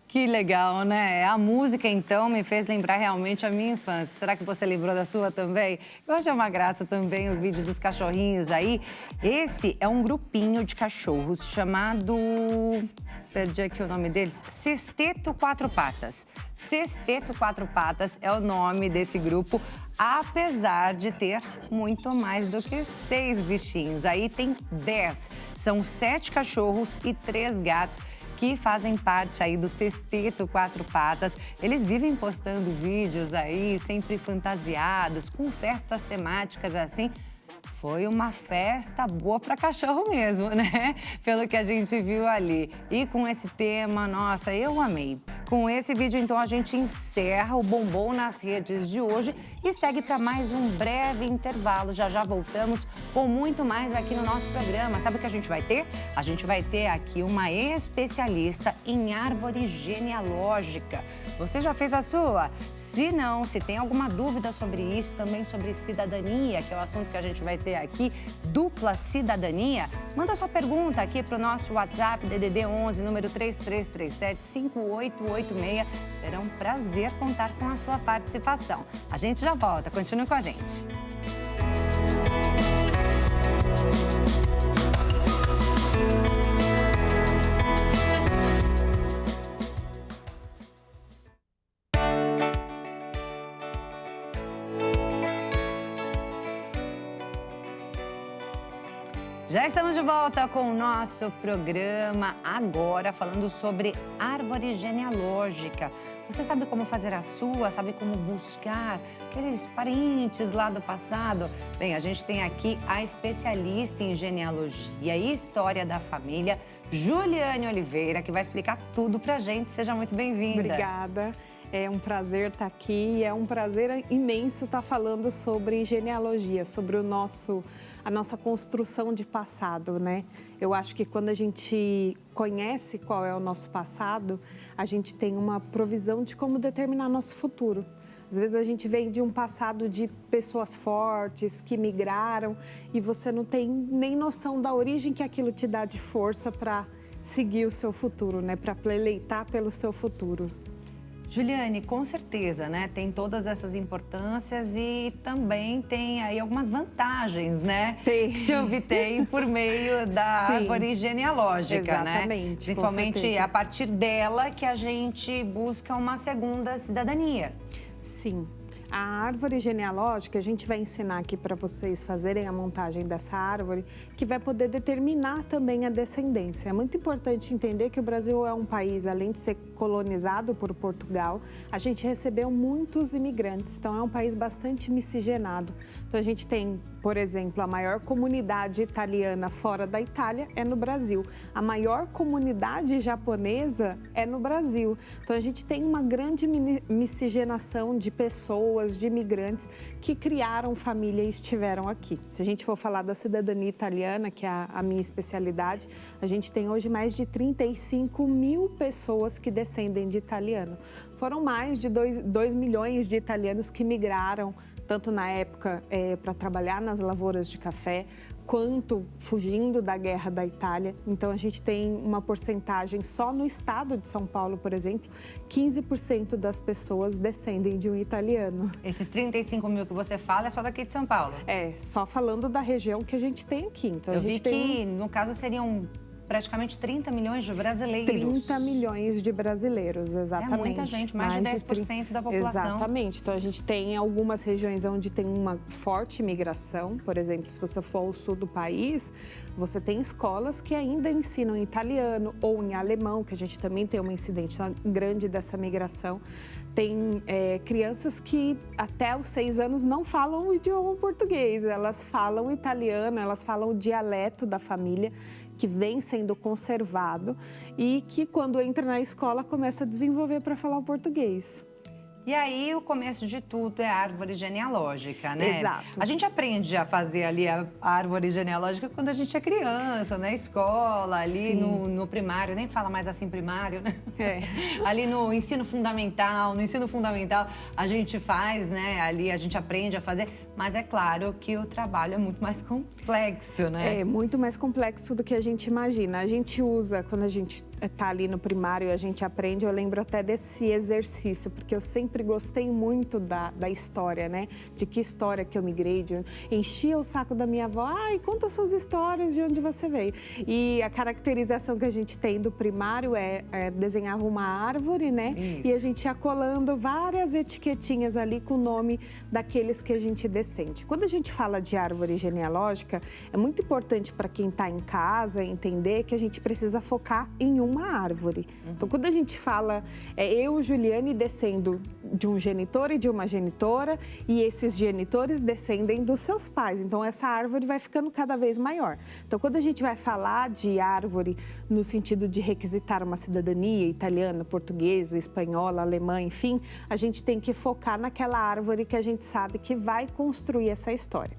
Speaker 1: Que legal, né? A música, então, me fez lembrar realmente a minha infância. Será que você lembrou da sua também? Eu achei uma graça também o vídeo dos cachorrinhos aí. Esse é um grupinho de cachorros chamado... Perdi aqui o nome deles. Sexteto Quatro Patas. Sexteto Quatro Patas é o nome desse grupo, apesar de ter muito mais do que 6 bichinhos. Aí tem 10. São 7 cachorros e 3 gatos que fazem parte aí do Sexteto Quatro Patas. Eles vivem postando vídeos aí, sempre fantasiados, com festas temáticas assim. Foi uma festa boa para cachorro mesmo, né? Pelo que a gente viu ali. E com esse tema, nossa, eu amei. Com esse vídeo, então, a gente encerra o Bombom nas Redes de hoje e segue para mais um breve intervalo. Já já voltamos com muito mais aqui no nosso programa. Sabe o que a gente vai ter? A gente vai ter aqui uma especialista em árvore genealógica. Você já fez a sua? Se não, se tem alguma dúvida sobre isso, também sobre cidadania, que é o assunto que a gente vai ter aqui, dupla cidadania, manda sua pergunta aqui para o nosso WhatsApp, DDD 11, número 3337-5886. Será um prazer contar com a sua participação. A gente já volta, continue com a gente. Já estamos de volta com o nosso programa, agora falando sobre árvore genealógica. Você sabe como fazer a sua? Sabe como buscar aqueles parentes lá do passado? Bem, a gente tem aqui a especialista em genealogia e história da família, Juliane Oliveira, que vai explicar tudo pra gente. Seja muito bem-vinda.
Speaker 6: Obrigada. É um prazer estar aqui, é um prazer imenso estar falando sobre genealogia, sobre a nossa construção de passado, né? Eu acho que quando a gente conhece qual é o nosso passado, a gente tem uma provisão de como determinar nosso futuro. Às vezes a gente vem de um passado de pessoas fortes que migraram e você não tem nem noção da origem que aquilo te dá de força para seguir o seu futuro, né? Para pleleitar pelo seu futuro.
Speaker 1: Juliane, com certeza, né? Tem todas essas importâncias e também tem aí algumas vantagens, né?
Speaker 6: Tem.
Speaker 1: Se obtém por meio da árvore genealógica,
Speaker 6: exatamente,
Speaker 1: né? Principalmente a partir dela que a gente busca uma segunda cidadania.
Speaker 6: Sim. A árvore genealógica, a gente vai ensinar aqui para vocês fazerem a montagem dessa árvore, que vai poder determinar também a descendência. É muito importante entender que o Brasil é um país, além de ser colonizado por Portugal, a gente recebeu muitos imigrantes, então é um país bastante miscigenado. Então a gente tem, por exemplo, a maior comunidade italiana fora da Itália é no Brasil. A maior comunidade japonesa é no Brasil. Então a gente tem uma grande miscigenação de pessoas, de imigrantes que criaram família e estiveram aqui. Se a gente for falar da cidadania italiana, que é a minha especialidade, a gente tem hoje mais de 35 mil pessoas que descendem de italiano. Foram mais de 2 milhões de italianos que migraram, tanto na época para trabalhar nas lavouras de café, quanto fugindo da guerra da Itália. Então, a gente tem uma porcentagem, só no estado de São Paulo, por exemplo, 15% das pessoas descendem de um italiano.
Speaker 1: Esses 35 mil que você fala é só daqui de São Paulo?
Speaker 6: É, só falando da região que a gente tem aqui. Então,
Speaker 1: Eu vi que, no caso, seriam praticamente 30 milhões de brasileiros.
Speaker 6: 30 milhões de brasileiros, exatamente.
Speaker 1: É muita gente, mais de 10% da população.
Speaker 6: Exatamente. Então, a gente tem algumas regiões onde tem uma forte imigração. Por exemplo, se você for ao sul do país, você tem escolas que ainda ensinam em italiano ou em alemão, que a gente também tem uma incidência grande dessa migração. Tem crianças que até os 6 anos não falam o idioma português, elas falam italiano, elas falam o dialeto da família, que vem sendo conservado e que quando entra na escola começa a desenvolver para falar o português.
Speaker 1: E aí, o começo de tudo é a árvore genealógica, né?
Speaker 6: Exato.
Speaker 1: A gente aprende a fazer ali a árvore genealógica quando a gente é criança, na escola, ali no primário, nem fala mais assim primário, né? Ali no ensino fundamental, a gente faz, né? Ali a gente aprende a fazer, mas é claro que o trabalho é muito mais complexo, né?
Speaker 6: É muito mais complexo do que a gente imagina. A gente usa, quando a gente está ali no primário e a gente aprende, eu lembro até desse exercício, porque eu sempre gostei muito da história, né? De que história que eu migrei, enchia o saco da minha avó, conta suas histórias, de onde você veio. E a caracterização que a gente tem do primário é desenhar uma árvore, né?
Speaker 1: Isso.
Speaker 6: E a gente ia colando várias etiquetinhas ali com o nome daqueles que a gente descende. Quando a gente fala de árvore genealógica, é muito importante para quem está em casa entender que a gente precisa focar em uma árvore. Então, quando a gente fala, eu, Juliane, descendo de um genitor e de uma genitora, e esses genitores descendem dos seus pais. Então, essa árvore vai ficando cada vez maior. Então, quando a gente vai falar de árvore no sentido de requisitar uma cidadania italiana, portuguesa, espanhola, alemã, enfim, a gente tem que focar naquela árvore que a gente sabe que vai construir essa história.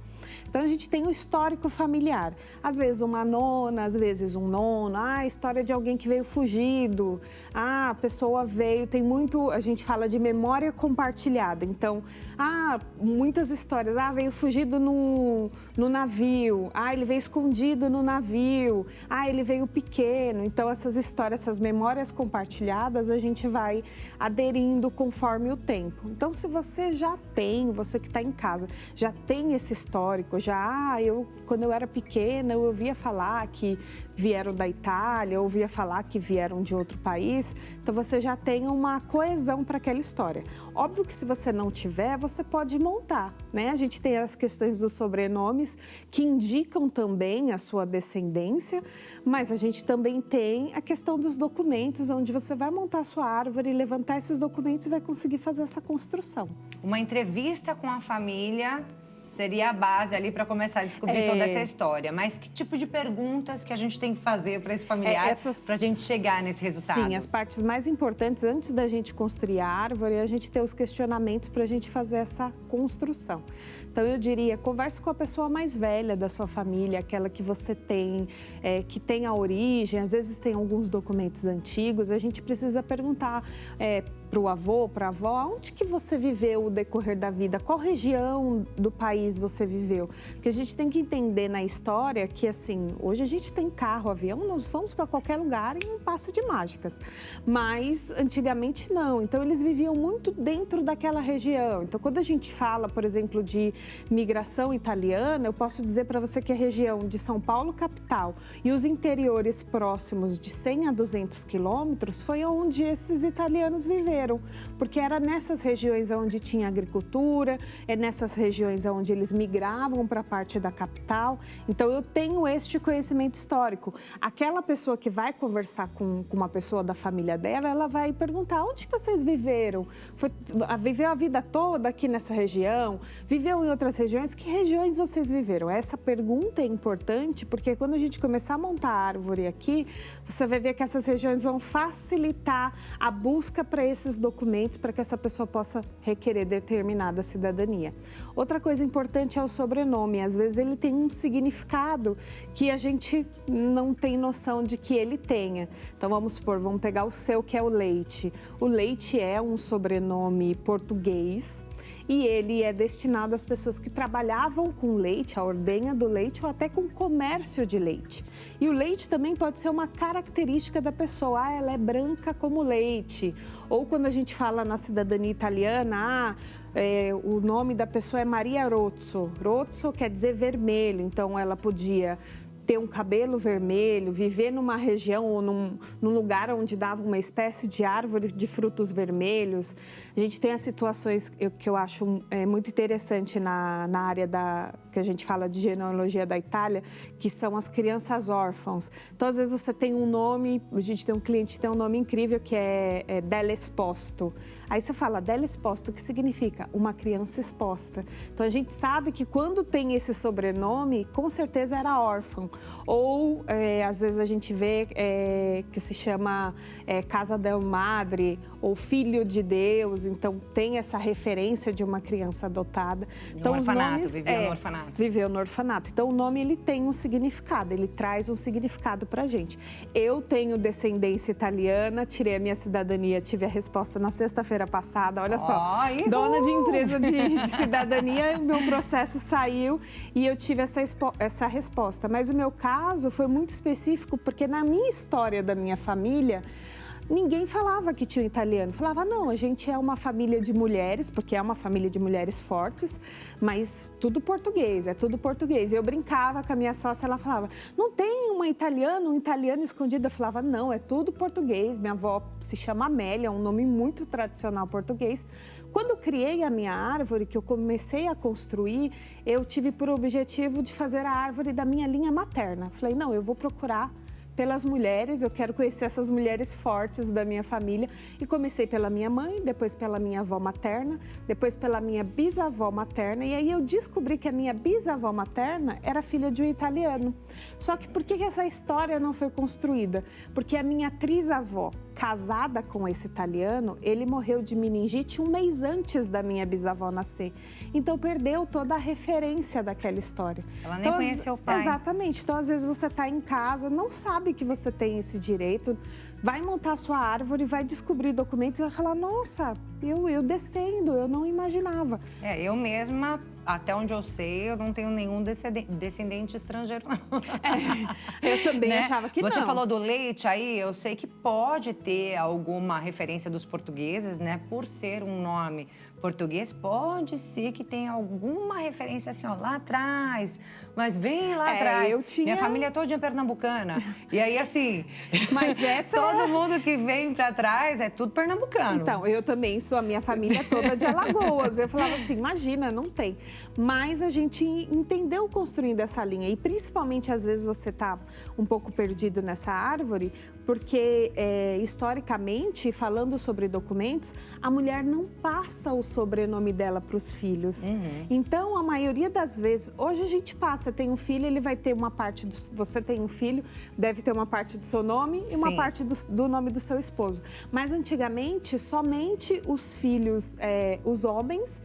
Speaker 6: Então, a gente tem o histórico familiar. Às vezes uma nona, às vezes um nono. A história de alguém que veio fugido. A pessoa veio, tem muito... A gente fala de memória compartilhada. Então, muitas histórias. Veio fugido no navio. Ele veio escondido no navio. ele veio pequeno. Então, essas histórias, essas memórias compartilhadas, a gente vai aderindo conforme o tempo. Então, se você já tem, você que está em casa, já tem esse histórico, quando eu era pequena, eu ouvia falar que vieram da Itália, eu ouvia falar que vieram de outro país, então você já tem uma coesão para aquela história. Óbvio que se você não tiver, você pode montar, né? A gente tem as questões dos sobrenomes que indicam também a sua descendência, mas a gente também tem a questão dos documentos, onde você vai montar a sua árvore, levantar esses documentos e vai conseguir fazer essa construção.
Speaker 1: Uma entrevista com a família seria a base ali para começar a descobrir toda essa história. Mas que tipo de perguntas que a gente tem que fazer para esse familiar para a gente chegar nesse resultado?
Speaker 6: Sim, as partes mais importantes, antes da gente construir a árvore, é a gente ter os questionamentos para a gente fazer essa construção. Então, eu diria, converse com a pessoa mais velha da sua família, aquela que você tem, que tem a origem, às vezes tem alguns documentos antigos, a gente precisa perguntar para o avô, para a avó, onde que você viveu o decorrer da vida? Qual região do país você viveu? Porque a gente tem que entender na história que, assim, hoje a gente tem carro, avião, nós vamos para qualquer lugar em um passe de mágicas. Mas, antigamente, não. Então, eles viviam muito dentro daquela região. Então, quando a gente fala, por exemplo, de migração italiana, eu posso dizer para você que a região de São Paulo, capital, e os interiores próximos de 100 a 200 quilômetros foi onde esses italianos viveram. Porque era nessas regiões onde tinha agricultura, é nessas regiões onde eles migravam para a parte da capital. Então, eu tenho este conhecimento histórico. Aquela pessoa que vai conversar com uma pessoa da família dela, ela vai perguntar, onde que vocês viveram? Viveu a vida toda aqui nessa região? Viveu em outras regiões? Que regiões vocês viveram? Essa pergunta é importante, porque quando a gente começar a montar a árvore aqui, você vai ver que essas regiões vão facilitar a busca para esses documentos para que essa pessoa possa requerer determinada cidadania. Outra coisa importante é o sobrenome. Às vezes ele tem um significado que a gente não tem noção de que ele tenha. Então vamos supor, vamos pegar o seu, que é o Leite. O Leite é um sobrenome português e ele é destinado às pessoas que trabalhavam com leite, a ordenha do leite ou até com comércio de leite. E o leite também pode ser uma característica da pessoa, ela é branca como leite. Ou quando a gente fala na cidadania italiana, o nome da pessoa é Maria Rozzo. Rozzo quer dizer vermelho, então ela podia ter um cabelo vermelho, viver numa região ou num lugar onde dava uma espécie de árvore de frutos vermelhos. A gente tem as situações que eu acho muito interessante na área que a gente fala de genealogia da Itália, que são as crianças órfãos. Então, às vezes você tem um nome, a gente tem um cliente que tem um nome incrível que é Dell'Esposto. Aí você fala, Dell'Esposto, o que significa? Uma criança exposta. Então, a gente sabe que quando tem esse sobrenome, com certeza era órfão. Ou, às vezes, a gente vê que se chama Casa del Madre, ou Filho de Deus. Então, tem essa referência de uma criança adotada. Então,
Speaker 1: no orfanato,
Speaker 6: os nomes,
Speaker 1: viveu no orfanato.
Speaker 6: Viveu no orfanato. Então, o nome, ele tem um significado, ele traz um significado pra gente. Eu tenho descendência italiana, tirei a minha cidadania, tive a resposta na sexta-feira passada, olha só. Dona de empresa de cidadania, o meu processo saiu e eu tive essa resposta. Mas o meu caso foi muito específico, porque na minha história da minha família, ninguém falava que tinha um italiano. Falava, não, a gente é uma família de mulheres, porque é uma família de mulheres fortes, mas tudo português, é tudo português. Eu brincava com a minha sócia, ela falava, não tem um italiano escondido? Eu falava, não, é tudo português. Minha avó se chama Amélia, é um nome muito tradicional português. Quando eu criei a minha árvore, que eu comecei a construir, eu tive por objetivo de fazer a árvore da minha linha materna. Falei, não, eu vou procurar pelas mulheres, eu quero conhecer essas mulheres fortes da minha família. E comecei pela minha mãe, depois pela minha avó materna, depois pela minha bisavó materna. E aí eu descobri que a minha bisavó materna era filha de um italiano. Só que por que essa história não foi construída? Porque a minha trisavó, casada com esse italiano, ele morreu de meningite um mês antes da minha bisavó nascer. Então, perdeu toda a referência daquela história.
Speaker 1: Ela nem conheceu o pai.
Speaker 6: Exatamente. Então, às vezes, você está em casa, não sabe que você tem esse direito, vai montar a sua árvore, vai descobrir documentos e vai falar, nossa, eu descendo, eu não imaginava.
Speaker 1: Eu mesma, até onde eu sei, eu não tenho nenhum descendente estrangeiro, não.
Speaker 6: Eu também achava que não.
Speaker 1: Você falou do leite aí, eu sei que pode ter alguma referência dos portugueses, né? Por ser um nome português, pode ser que tenha alguma referência assim, ó, lá atrás, mas bem lá atrás.
Speaker 6: Eu tinha...
Speaker 1: Minha família é toda pernambucana. E aí, assim,
Speaker 6: mas essa
Speaker 1: todo mundo que vem pra trás é tudo pernambucano.
Speaker 6: Então, eu também sou, a minha família toda de Alagoas. Eu falava assim, imagina, não tem. Mas a gente entendeu construindo essa linha. E principalmente, às vezes, você tá um pouco perdido nessa árvore, porque, historicamente, falando sobre documentos, a mulher não passa o sobrenome dela para os filhos. Então, a maioria das vezes, hoje a gente passa, tem um filho, ele vai ter uma parte, você tem um filho, deve ter uma parte do seu nome e uma parte do nome do seu esposo. Mas, antigamente, somente os filhos, os homens,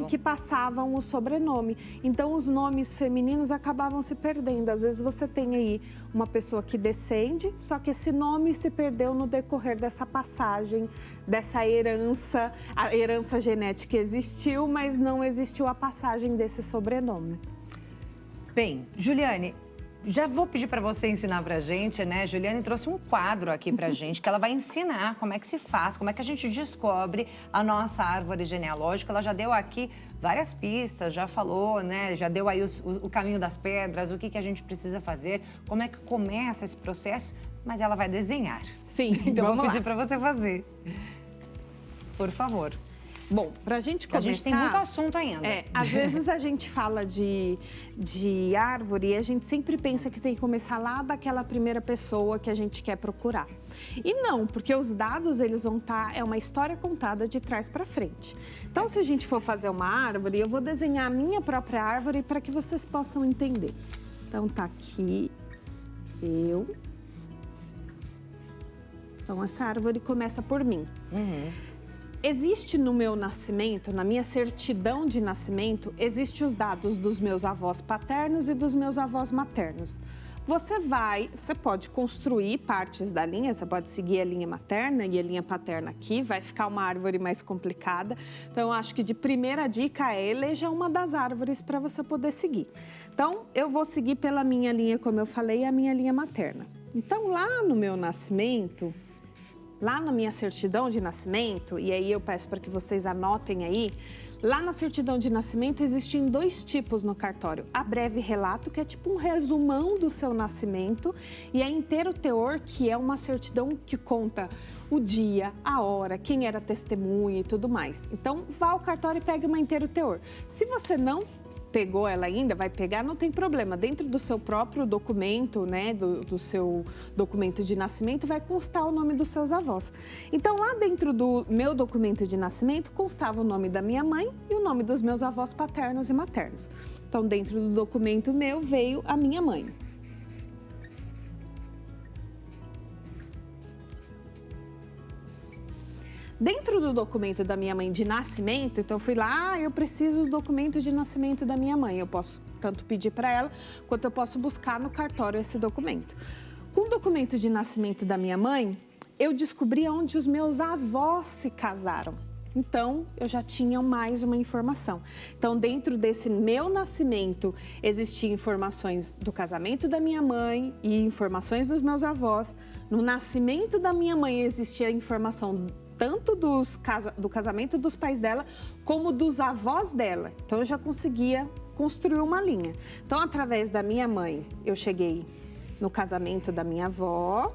Speaker 6: que passavam o sobrenome. Então, os nomes femininos acabavam se perdendo. Às vezes, você tem aí uma pessoa que descende, só que esse nome se perdeu no decorrer dessa passagem, dessa herança. A herança genética existiu, mas não existiu a passagem desse sobrenome.
Speaker 1: Bem, Juliane, já vou pedir para você ensinar pra gente, né? Juliane trouxe um quadro aqui pra gente, que ela vai ensinar como é que se faz, como é que a gente descobre a nossa árvore genealógica. Ela já deu aqui várias pistas, já falou, né? Já deu aí o caminho das pedras, o que a gente precisa fazer, como é que começa esse processo, mas ela vai desenhar.
Speaker 6: Sim,
Speaker 1: então
Speaker 6: vamos
Speaker 1: vou pedir
Speaker 6: lá.
Speaker 1: para você fazer. Por favor.
Speaker 6: Bom, pra gente começar...
Speaker 1: A gente tem muito assunto ainda.
Speaker 6: Às vezes a gente fala de árvore e a gente sempre pensa que tem que começar lá daquela primeira pessoa que a gente quer procurar. E não, porque os dados, eles vão estar... É uma história contada de trás para frente. Então, se a gente for fazer uma árvore, eu vou desenhar a minha própria árvore para que vocês possam entender. Então, tá aqui eu. Então, essa árvore começa por mim. Existe no meu nascimento, na minha certidão de nascimento, existe os dados dos meus avós paternos e dos meus avós maternos. Você pode construir partes da linha, você pode seguir a linha materna e a linha paterna aqui, vai ficar uma árvore mais complicada. Então, eu acho que de primeira dica eleja uma das árvores para você poder seguir. Então, eu vou seguir pela minha linha, como eu falei, a minha linha materna. Então, lá no meu nascimento, lá na minha certidão de nascimento, e aí eu peço para que vocês anotem aí, lá na certidão de nascimento existem 2 tipos no cartório. A breve relato, que é tipo um resumão do seu nascimento, e a inteiro teor, que é uma certidão que conta o dia, a hora, quem era testemunha e tudo mais. Então, vá ao cartório e pegue uma inteiro teor. Se você não pegou ela ainda, vai pegar, não tem problema. Dentro do seu próprio documento, né, do seu documento de nascimento, vai constar o nome dos seus avós. Então, lá dentro do meu documento de nascimento, constava o nome da minha mãe e o nome dos meus avós paternos e maternos. Então, dentro do documento meu, veio a minha mãe. Dentro do documento da minha mãe de nascimento, então eu fui lá, eu preciso do documento de nascimento da minha mãe. Eu posso tanto pedir para ela, quanto eu posso buscar no cartório esse documento. Com o documento de nascimento da minha mãe, eu descobri onde os meus avós se casaram. Então, eu já tinha mais uma informação. Então, dentro desse meu nascimento, existiam informações do casamento da minha mãe e informações dos meus avós. No nascimento da minha mãe, existia a informação tanto do casamento dos pais dela, como dos avós dela. Então, eu já conseguia construir uma linha. Então, através da minha mãe, eu cheguei no casamento da minha avó,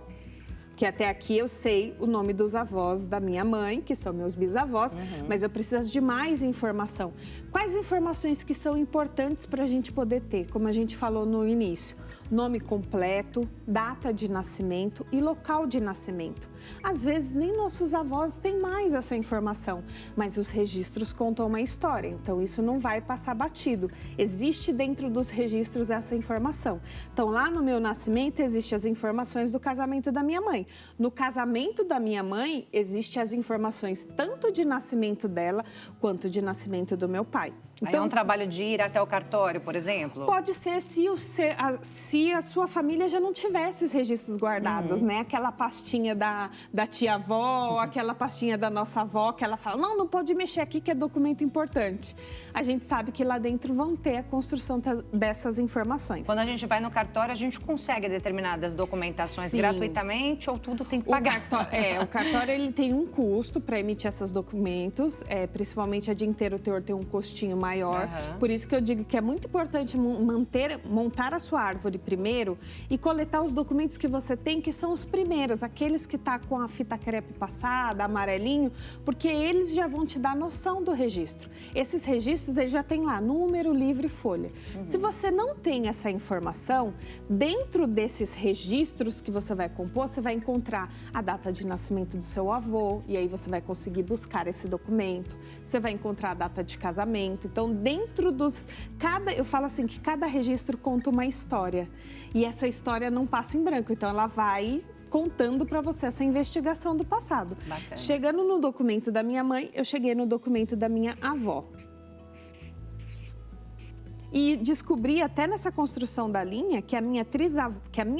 Speaker 6: que até aqui eu sei o nome dos avós da minha mãe, que são meus bisavós, mas eu preciso de mais informação. Quais informações que são importantes para a gente poder ter? Como a gente falou no início, nome completo, data de nascimento e local de nascimento. Às vezes, nem nossos avós têm mais essa informação, mas os registros contam uma história, então isso não vai passar batido. Existe dentro dos registros essa informação. Então, lá no meu nascimento, existem as informações do casamento da minha mãe. No casamento da minha mãe, existem as informações tanto de nascimento dela, quanto de nascimento do meu pai.
Speaker 1: Então, aí é um trabalho de ir até o cartório, por exemplo?
Speaker 6: Pode ser se a sua família já não tivesse esses registros guardados, né? Aquela pastinha da tia-avó, aquela pastinha da nossa avó, que ela fala, não pode mexer aqui que é documento importante. A gente sabe que lá dentro vão ter a construção dessas informações.
Speaker 1: Quando a gente vai no cartório, a gente consegue determinadas documentações gratuitamente ou tudo tem que pagar?
Speaker 6: O cartório ele tem um custo para emitir esses documentos, principalmente a de inteiro teor tem um custinho maior. Por isso que eu digo que é muito importante montar a sua árvore primeiro e coletar os documentos que você tem, que são os primeiros, aqueles que tá com a fita crepe passada, amarelinho, porque eles já vão te dar noção do registro. Esses registros, eles já tem lá número, livro e folha. Se você não tem essa informação, dentro desses registros que você vai compor, você vai encontrar a data de nascimento do seu avô, e aí você vai conseguir buscar esse documento. Você vai encontrar a data de casamento. Então, dentro eu falo assim, que cada registro conta uma história. E essa história não passa em branco, então ela vai contando para você essa investigação do passado.
Speaker 1: Bacana.
Speaker 6: Chegando no documento da minha mãe, eu cheguei no documento da minha avó. E descobri até nessa construção da linha que a minha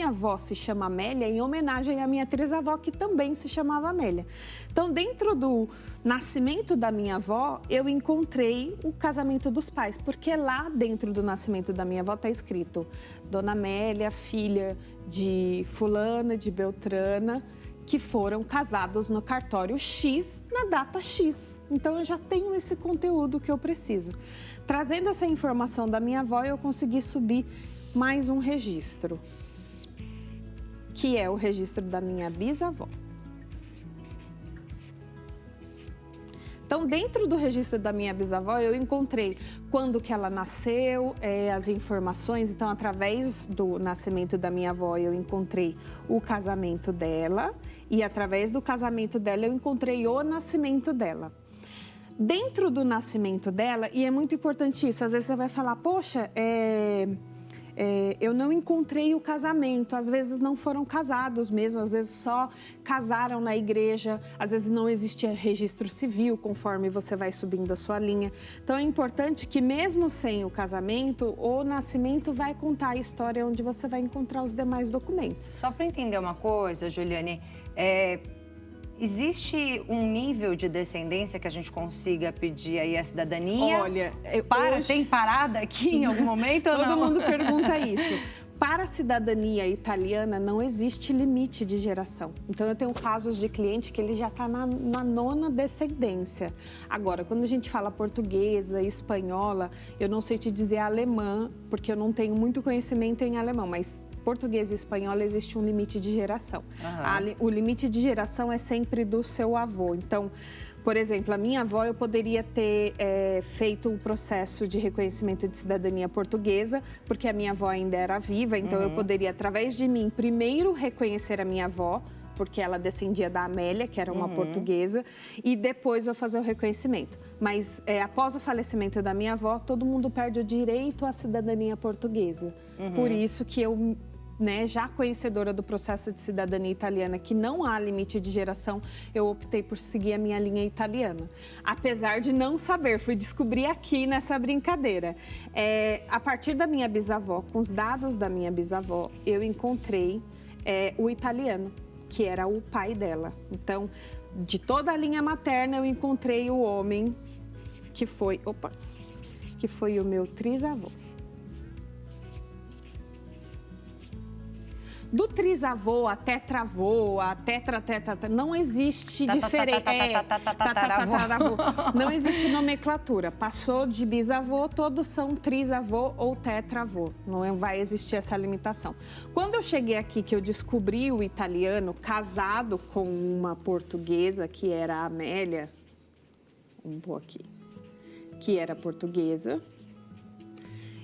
Speaker 6: avó se chama Amélia em homenagem à minha trisavó, que também se chamava Amélia. Então, dentro do nascimento da minha avó, eu encontrei o casamento dos pais, porque lá dentro do nascimento da minha avó está escrito Dona Amélia, filha de fulana, de Beltrana, que foram casados no cartório X, na data X. Então, eu já tenho esse conteúdo que eu preciso. Trazendo essa informação da minha avó, eu consegui subir mais um registro, que é o registro da minha bisavó. Então, dentro do registro da minha bisavó, eu encontrei quando que ela nasceu, as informações. Então, através do nascimento da minha avó, eu encontrei o casamento dela. E, através do casamento dela, eu encontrei o nascimento dela. Dentro do nascimento dela, e é muito importante isso, às vezes você vai falar, poxa, eu não encontrei o casamento, às vezes não foram casados mesmo, às vezes só casaram na igreja, às vezes não existia registro civil conforme você vai subindo a sua linha. Então é importante que mesmo sem o casamento, o nascimento vai contar a história onde você vai encontrar os demais documentos.
Speaker 1: Só para entender uma coisa, Juliane, existe um nível de descendência que a gente consiga pedir aí a cidadania?
Speaker 6: Olha,
Speaker 1: tem parada aqui em algum momento ou não?
Speaker 6: Todo mundo pergunta isso. para a cidadania italiana, não existe limite de geração. Então, eu tenho casos de cliente que ele já está na 9ª descendência. Agora, quando a gente fala portuguesa, espanhola, eu não sei te dizer alemã, porque eu não tenho muito conhecimento em alemão, mas português e espanhol existe um limite de geração. O limite de geração é sempre do seu avô. Então, por exemplo, a minha avó, eu poderia ter feito o processo de reconhecimento de cidadania portuguesa, porque a minha avó ainda era viva, então eu poderia, através de mim, primeiro reconhecer a minha avó, porque ela descendia da Amélia, que era uma portuguesa, e depois eu fazer o reconhecimento. Mas após o falecimento da minha avó, todo mundo perde o direito à cidadania portuguesa. Por isso que eu, já conhecedora do processo de cidadania italiana, que não há limite de geração, eu optei por seguir a minha linha italiana. Apesar de não saber, fui descobrir aqui nessa brincadeira. A partir da minha bisavó, com os dados da minha bisavó, eu encontrei o italiano, que era o pai dela. Então, de toda a linha materna, eu encontrei o homem que foi o meu trisavô. Do trisavô a tetravô, a não existe diferença. Não existe nomenclatura. Passou de bisavô, todos são trisavô ou tetravô. Não vai existir essa limitação. Quando eu cheguei aqui, que eu descobri o italiano casado com uma portuguesa, que era a Amélia, que era portuguesa,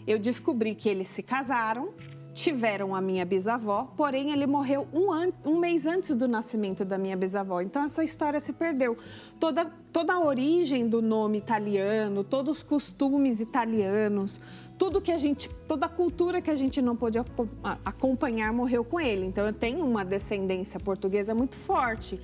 Speaker 6: eu descobri que eles se casaram, tiveram a minha bisavó, porém ele morreu um mês antes do nascimento da minha bisavó. Então essa história se perdeu. Toda a origem do nome italiano, todos os costumes italianos, toda a cultura que a gente não pôde acompanhar morreu com ele. Então eu tenho uma descendência portuguesa muito forte,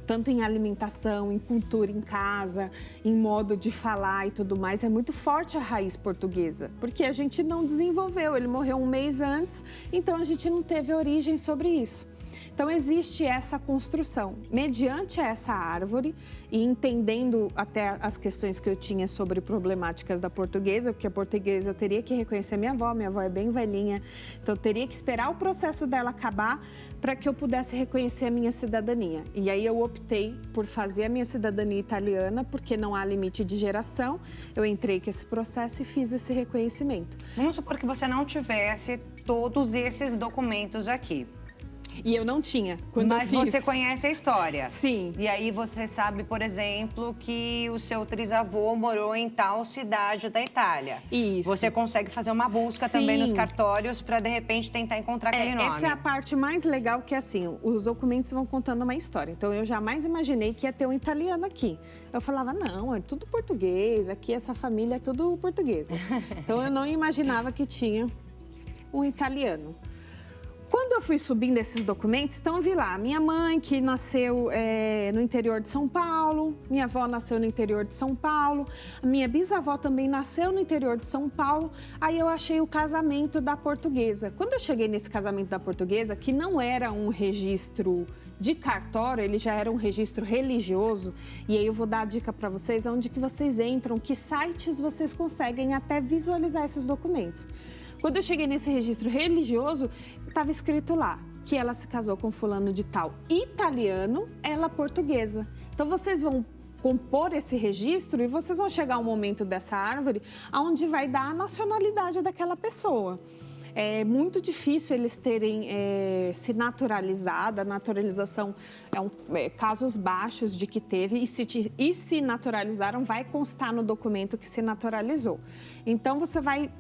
Speaker 6: tanto em alimentação, em cultura, em casa, em modo de falar e tudo mais. É muito forte a raiz portuguesa, porque a gente não desenvolveu. Ele morreu um mês antes, então a gente não teve origem sobre isso. Então, existe essa construção. Mediante essa árvore e entendendo até as questões que eu tinha sobre problemáticas da portuguesa, porque a portuguesa eu teria que reconhecer minha avó é bem velhinha, então eu teria que esperar o processo dela acabar para que eu pudesse reconhecer a minha cidadania. E aí eu optei por fazer a minha cidadania italiana, porque não há limite de geração. Eu entrei com esse processo e fiz esse reconhecimento.
Speaker 1: Vamos supor que você não tivesse todos esses documentos aqui.
Speaker 6: E eu não tinha, quando eu fiz.
Speaker 1: Mas você conhece a história.
Speaker 6: Sim.
Speaker 1: E aí você sabe, por exemplo, que o seu trisavô morou em tal cidade da Itália.
Speaker 6: Isso.
Speaker 1: Você consegue fazer uma busca também nos cartórios para, de repente, tentar encontrar aquele nome.
Speaker 6: Essa é a parte mais legal, que assim, os documentos vão contando uma história. Então, eu jamais imaginei que ia ter um italiano aqui. Eu falava, não, é tudo português, aqui essa família é tudo portuguesa. Então, eu não imaginava que tinha um italiano. Quando eu fui subindo esses documentos, então vi lá, minha mãe que nasceu no interior de São Paulo, minha avó nasceu no interior de São Paulo, a minha bisavó também nasceu no interior de São Paulo, aí eu achei o casamento da portuguesa. Quando eu cheguei nesse casamento da portuguesa, que não era um registro de cartório, ele já era um registro religioso, e aí eu vou dar a dica para vocês onde que vocês entram, que sites vocês conseguem até visualizar esses documentos. Quando eu cheguei nesse registro religioso, estava escrito lá que ela se casou com fulano de tal italiano, ela portuguesa. Então, vocês vão compor esse registro e vocês vão chegar ao momento dessa árvore onde vai dar a nacionalidade daquela pessoa. É muito difícil eles terem se naturalizado. A naturalização casos baixos de que teve, e se naturalizaram, vai constar no documento que se naturalizou. Então, você vai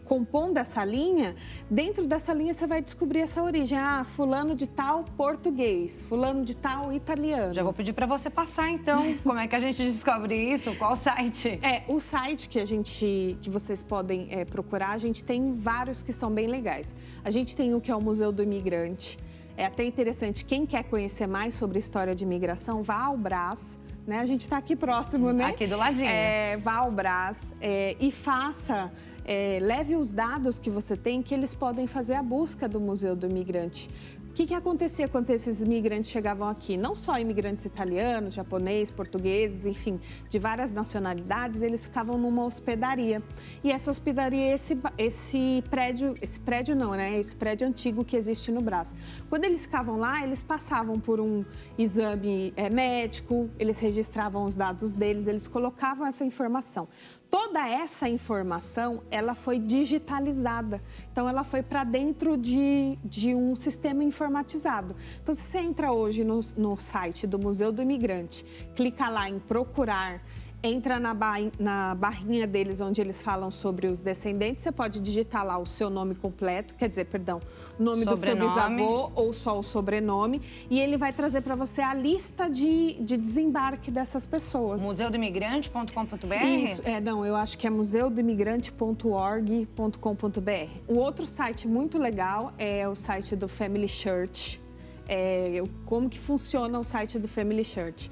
Speaker 6: compondo essa linha, dentro dessa linha você vai descobrir essa origem. Ah, fulano de tal português, fulano de tal italiano.
Speaker 1: Já vou pedir para você passar, então, como é que a gente descobre isso? Qual site?
Speaker 6: O site que vocês podem procurar, a gente tem vários que são bem legais. A gente tem o que é o Museu do Imigrante. É até interessante, quem quer conhecer mais sobre a história de imigração, vá ao Brás, né? A gente está aqui próximo, né?
Speaker 1: Aqui do ladinho.
Speaker 6: Vá ao Brás e faça, leve os dados que você tem, que eles podem fazer a busca do Museu do Imigrante. O que acontecia quando esses imigrantes chegavam aqui? Não só imigrantes italianos, japoneses, portugueses, enfim, de várias nacionalidades, eles ficavam numa hospedaria. E essa hospedaria, esse prédio antigo que existe no Brás. Quando eles ficavam lá, eles passavam por um exame médico, eles registravam os dados deles, eles colocavam essa informação. Toda essa informação, ela foi digitalizada. Então, ela foi para dentro de um sistema informatizado. Então, se você entra hoje no site do Museu do Imigrante, clica lá em procurar, entra na barrinha deles, onde eles falam sobre os descendentes, você pode digitar lá o seu nome completo, o nome do seu bisavô ou só o sobrenome, e ele vai trazer para você a lista de desembarque dessas pessoas.
Speaker 1: Museudoimigrante.com.br?
Speaker 6: Isso, eu acho que é museudoimigrante.org.com.br. O outro site muito legal é o site do Family Church. Como que funciona o site do Family Church?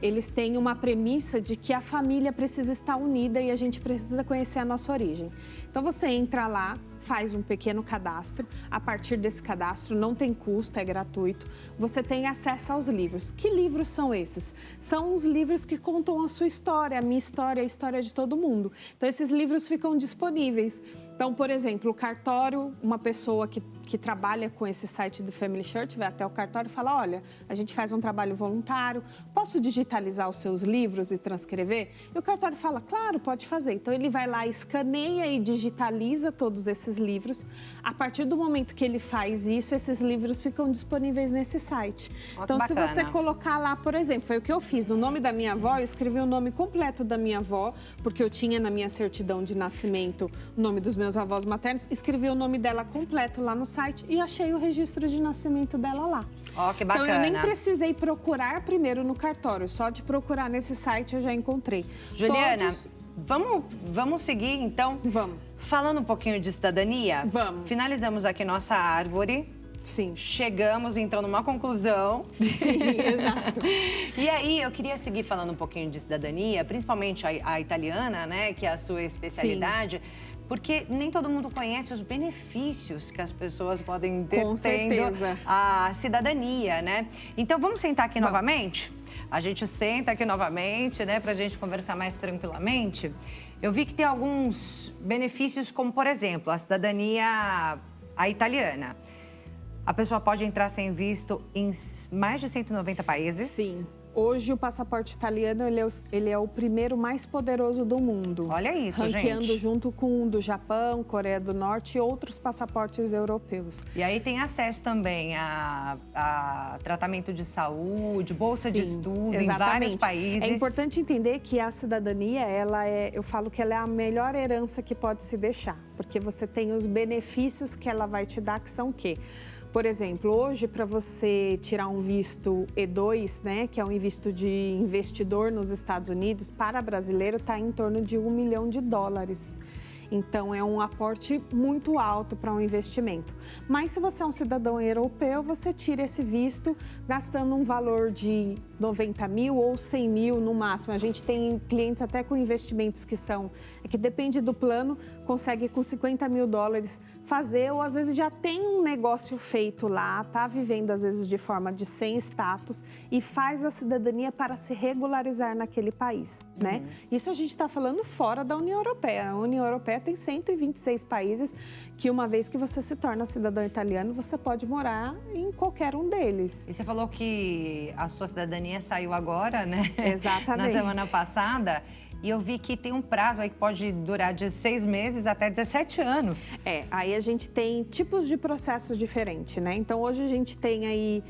Speaker 6: Eles têm uma premissa de que a família precisa estar unida e a gente precisa conhecer a nossa origem. Então, você entra lá, faz um pequeno cadastro. A partir desse cadastro, não tem custo, é gratuito. Você tem acesso aos livros. Que livros são esses? São os livros que contam a sua história, a minha história, a história de todo mundo. Então, esses livros ficam disponíveis. Então, por exemplo, o cartório, uma pessoa que trabalha com esse site do Family Church vai até o cartório e fala, olha, a gente faz um trabalho voluntário, posso digitalizar os seus livros e transcrever? E o cartório fala, claro, pode fazer. Então, ele vai lá, escaneia e digitaliza todos esses livros. A partir do momento que ele faz isso, esses livros ficam disponíveis nesse site. Então, se você colocar lá, por exemplo, foi o que eu fiz, no nome da minha avó, eu escrevi o nome completo da minha avó, porque eu tinha na minha certidão de nascimento o nome dos meus avós maternos, escrevi o nome dela completo lá no site e achei o registro de nascimento dela lá.
Speaker 1: Que bacana.
Speaker 6: Então, eu nem precisei procurar primeiro no cartório, só de procurar nesse site eu já encontrei.
Speaker 1: Juliana, vamos seguir então?
Speaker 6: Vamos.
Speaker 1: Falando um pouquinho de cidadania?
Speaker 6: Vamos.
Speaker 1: Finalizamos aqui nossa árvore.
Speaker 6: Sim.
Speaker 1: Chegamos, então, numa conclusão.
Speaker 6: Sim, exato.
Speaker 1: E aí, eu queria seguir falando um pouquinho de cidadania, principalmente a italiana, né, que é a sua especialidade. Sim. Porque nem todo mundo conhece os benefícios que as pessoas podem ter tendo a cidadania, né? Então, vamos sentar aqui novamente? A gente senta aqui novamente, né, pra gente conversar mais tranquilamente. Eu vi que tem alguns benefícios, como, por exemplo, a cidadania italiana. A pessoa pode entrar sem visto em mais de 190 países.
Speaker 6: Sim. Hoje, o passaporte italiano, ele é o primeiro mais poderoso do mundo.
Speaker 1: Olha isso,
Speaker 6: ranqueando
Speaker 1: gente.
Speaker 6: junto com o do Japão, Coreia do Norte e outros passaportes europeus.
Speaker 1: E aí tem acesso também a tratamento de saúde, bolsa de estudo em vários países.
Speaker 6: É importante entender que a cidadania, eu falo que ela é a melhor herança que pode se deixar. Porque você tem os benefícios que ela vai te dar, que são o quê? Por exemplo, hoje, para você tirar um visto E2, né, que é um visto de investidor nos Estados Unidos, para brasileiro está em torno de $1 milhão. Então, é um aporte muito alto para um investimento. Mas se você é um cidadão europeu, você tira esse visto gastando um valor de 90 mil ou 100 mil no máximo. A gente tem clientes até com investimentos que depende do plano, consegue com $50 mil fazer, ou às vezes já tem um negócio feito lá, está vivendo às vezes de forma de sem status e faz a cidadania para se regularizar naquele país, né? Isso a gente está falando fora da União Europeia. A União Europeia tem 126 países que, uma vez que você se torna cidadão italiano, você pode morar em qualquer um deles.
Speaker 1: E você falou que a sua cidadania saiu agora, né?
Speaker 6: Exatamente.
Speaker 1: Na semana passada. E eu vi que tem um prazo aí que pode durar de 6 meses até 17 anos.
Speaker 6: Aí a gente tem tipos de processos diferentes, né? Então, hoje a gente tem aí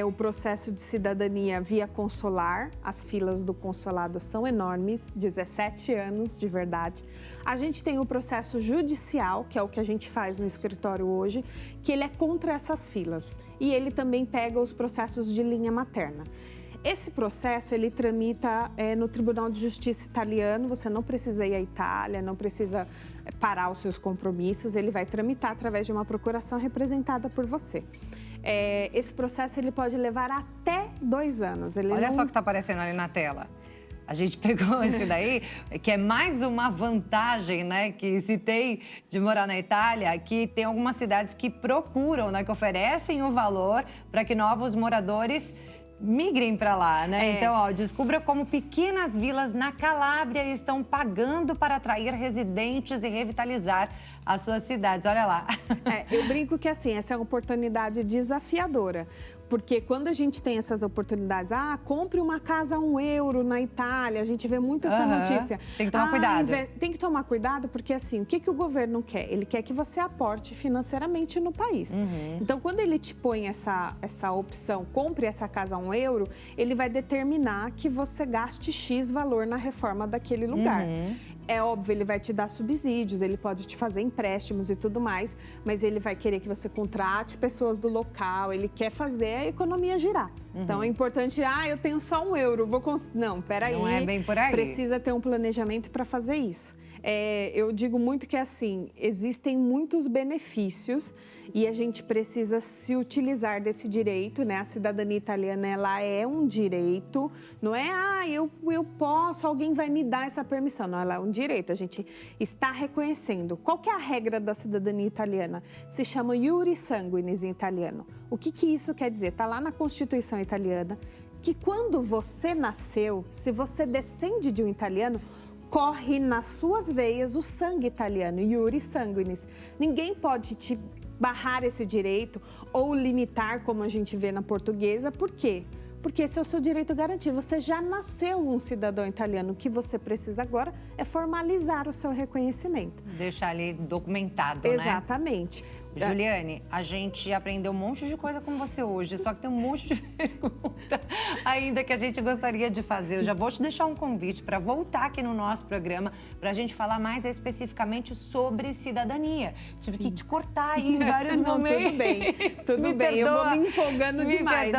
Speaker 6: o processo de cidadania via consular. As filas do consulado são enormes, 17 anos de verdade. A gente tem o processo judicial, que é o que a gente faz no escritório hoje, que ele é contra essas filas. E ele também pega os processos de linha materna. Esse processo, ele tramita no Tribunal de Justiça italiano, você não precisa ir à Itália, não precisa parar os seus compromissos, ele vai tramitar através de uma procuração representada por você. Esse processo, ele pode levar até 2 anos.
Speaker 1: Olha só o que está aparecendo ali na tela. a gente pegou esse daí, que é mais uma vantagem, né, que se tem de morar na Itália, que tem algumas cidades que procuram, né, que oferecem o valor para que novos moradores migrem para lá, né? Então, ó, descubra como pequenas vilas na Calábria estão pagando para atrair residentes e revitalizar as suas cidades. Olha lá.
Speaker 6: Eu brinco que, assim, essa é uma oportunidade desafiadora. Porque quando a gente tem essas oportunidades, compre uma casa a €1 na Itália, a gente vê muito essa notícia.
Speaker 1: Tem que tomar cuidado.
Speaker 6: Tem que tomar cuidado porque, assim, o que o governo quer? Ele quer que você aporte financeiramente no país. Então, quando ele te põe essa opção, compre essa casa a €1, ele vai determinar que você gaste X valor na reforma daquele lugar. É óbvio, ele vai te dar subsídios, ele pode te fazer empréstimos e tudo mais, mas ele vai querer que você contrate pessoas do local, ele quer fazer a economia girar. Então, é importante, eu tenho só €1, Não, peraí.
Speaker 1: Não é bem por aí.
Speaker 6: Precisa ter um planejamento para fazer isso. Eu digo muito que, assim, existem muitos benefícios e a gente precisa se utilizar desse direito, né? A cidadania italiana, ela é um direito, não é, eu posso, alguém vai me dar essa permissão. Não, ela é um direito, a gente está reconhecendo. Qual que é a regra da cidadania italiana? Se chama iuris sanguinis em italiano. O que isso quer dizer? Está lá na Constituição italiana que quando você nasceu, se você descende de um italiano, corre nas suas veias o sangue italiano, iuris sanguinis. Ninguém pode te barrar esse direito ou limitar, como a gente vê na portuguesa. Por quê? Porque esse é o seu direito garantido. Você já nasceu um cidadão italiano. O que você precisa agora é formalizar o seu reconhecimento.
Speaker 1: Deixar ali documentado, né?
Speaker 6: Exatamente.
Speaker 1: Juliane, a gente aprendeu um monte de coisa com você hoje, só que tem um monte de pergunta ainda que a gente gostaria de fazer. Eu já vou te deixar um convite para voltar aqui no nosso programa para a gente falar mais especificamente sobre cidadania. Tive que te cortar aí em vários momentos.
Speaker 6: Tudo bem, tudo bem. Eu vou me empolgando demais.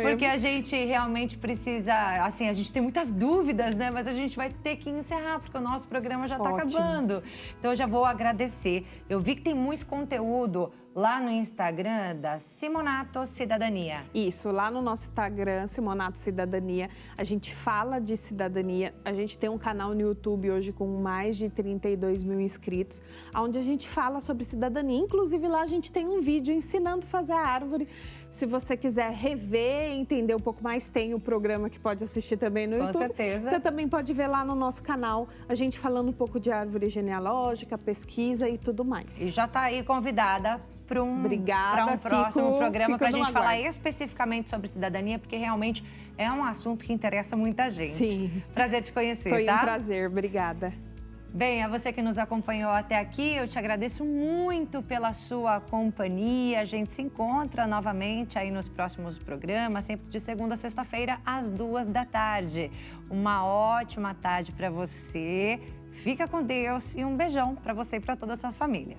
Speaker 1: Porque a gente realmente precisa, assim, a gente tem muitas dúvidas, né? Mas a gente vai ter que encerrar, porque o nosso programa já está acabando. Então, eu já vou agradecer. Eu vi que tem muito conteúdo lá no Instagram da Simonato Cidadania.
Speaker 6: Isso, lá no nosso Instagram, Simonato Cidadania, a gente fala de cidadania. A gente tem um canal no YouTube hoje com mais de 32 mil inscritos, onde a gente fala sobre cidadania. Inclusive, lá a gente tem um vídeo ensinando a fazer a árvore. Se você quiser rever, entender um pouco mais, tem o programa que pode assistir também no YouTube.
Speaker 1: Com certeza.
Speaker 6: Você também pode ver lá no nosso canal, a gente falando um pouco de árvore genealógica, pesquisa e tudo mais.
Speaker 1: E já está aí convidada para um próximo programa para a gente falar especificamente sobre cidadania, porque realmente é um assunto que interessa muita gente.
Speaker 6: Sim.
Speaker 1: Prazer te conhecer,
Speaker 6: Foi
Speaker 1: tá?
Speaker 6: um prazer, obrigada.
Speaker 1: Bem, a você que nos acompanhou até aqui, eu te agradeço muito pela sua companhia. A gente se encontra novamente aí nos próximos programas, sempre de segunda a sexta-feira, às 14h. Uma ótima tarde para você. Fica com Deus e um beijão para você e para toda a sua família.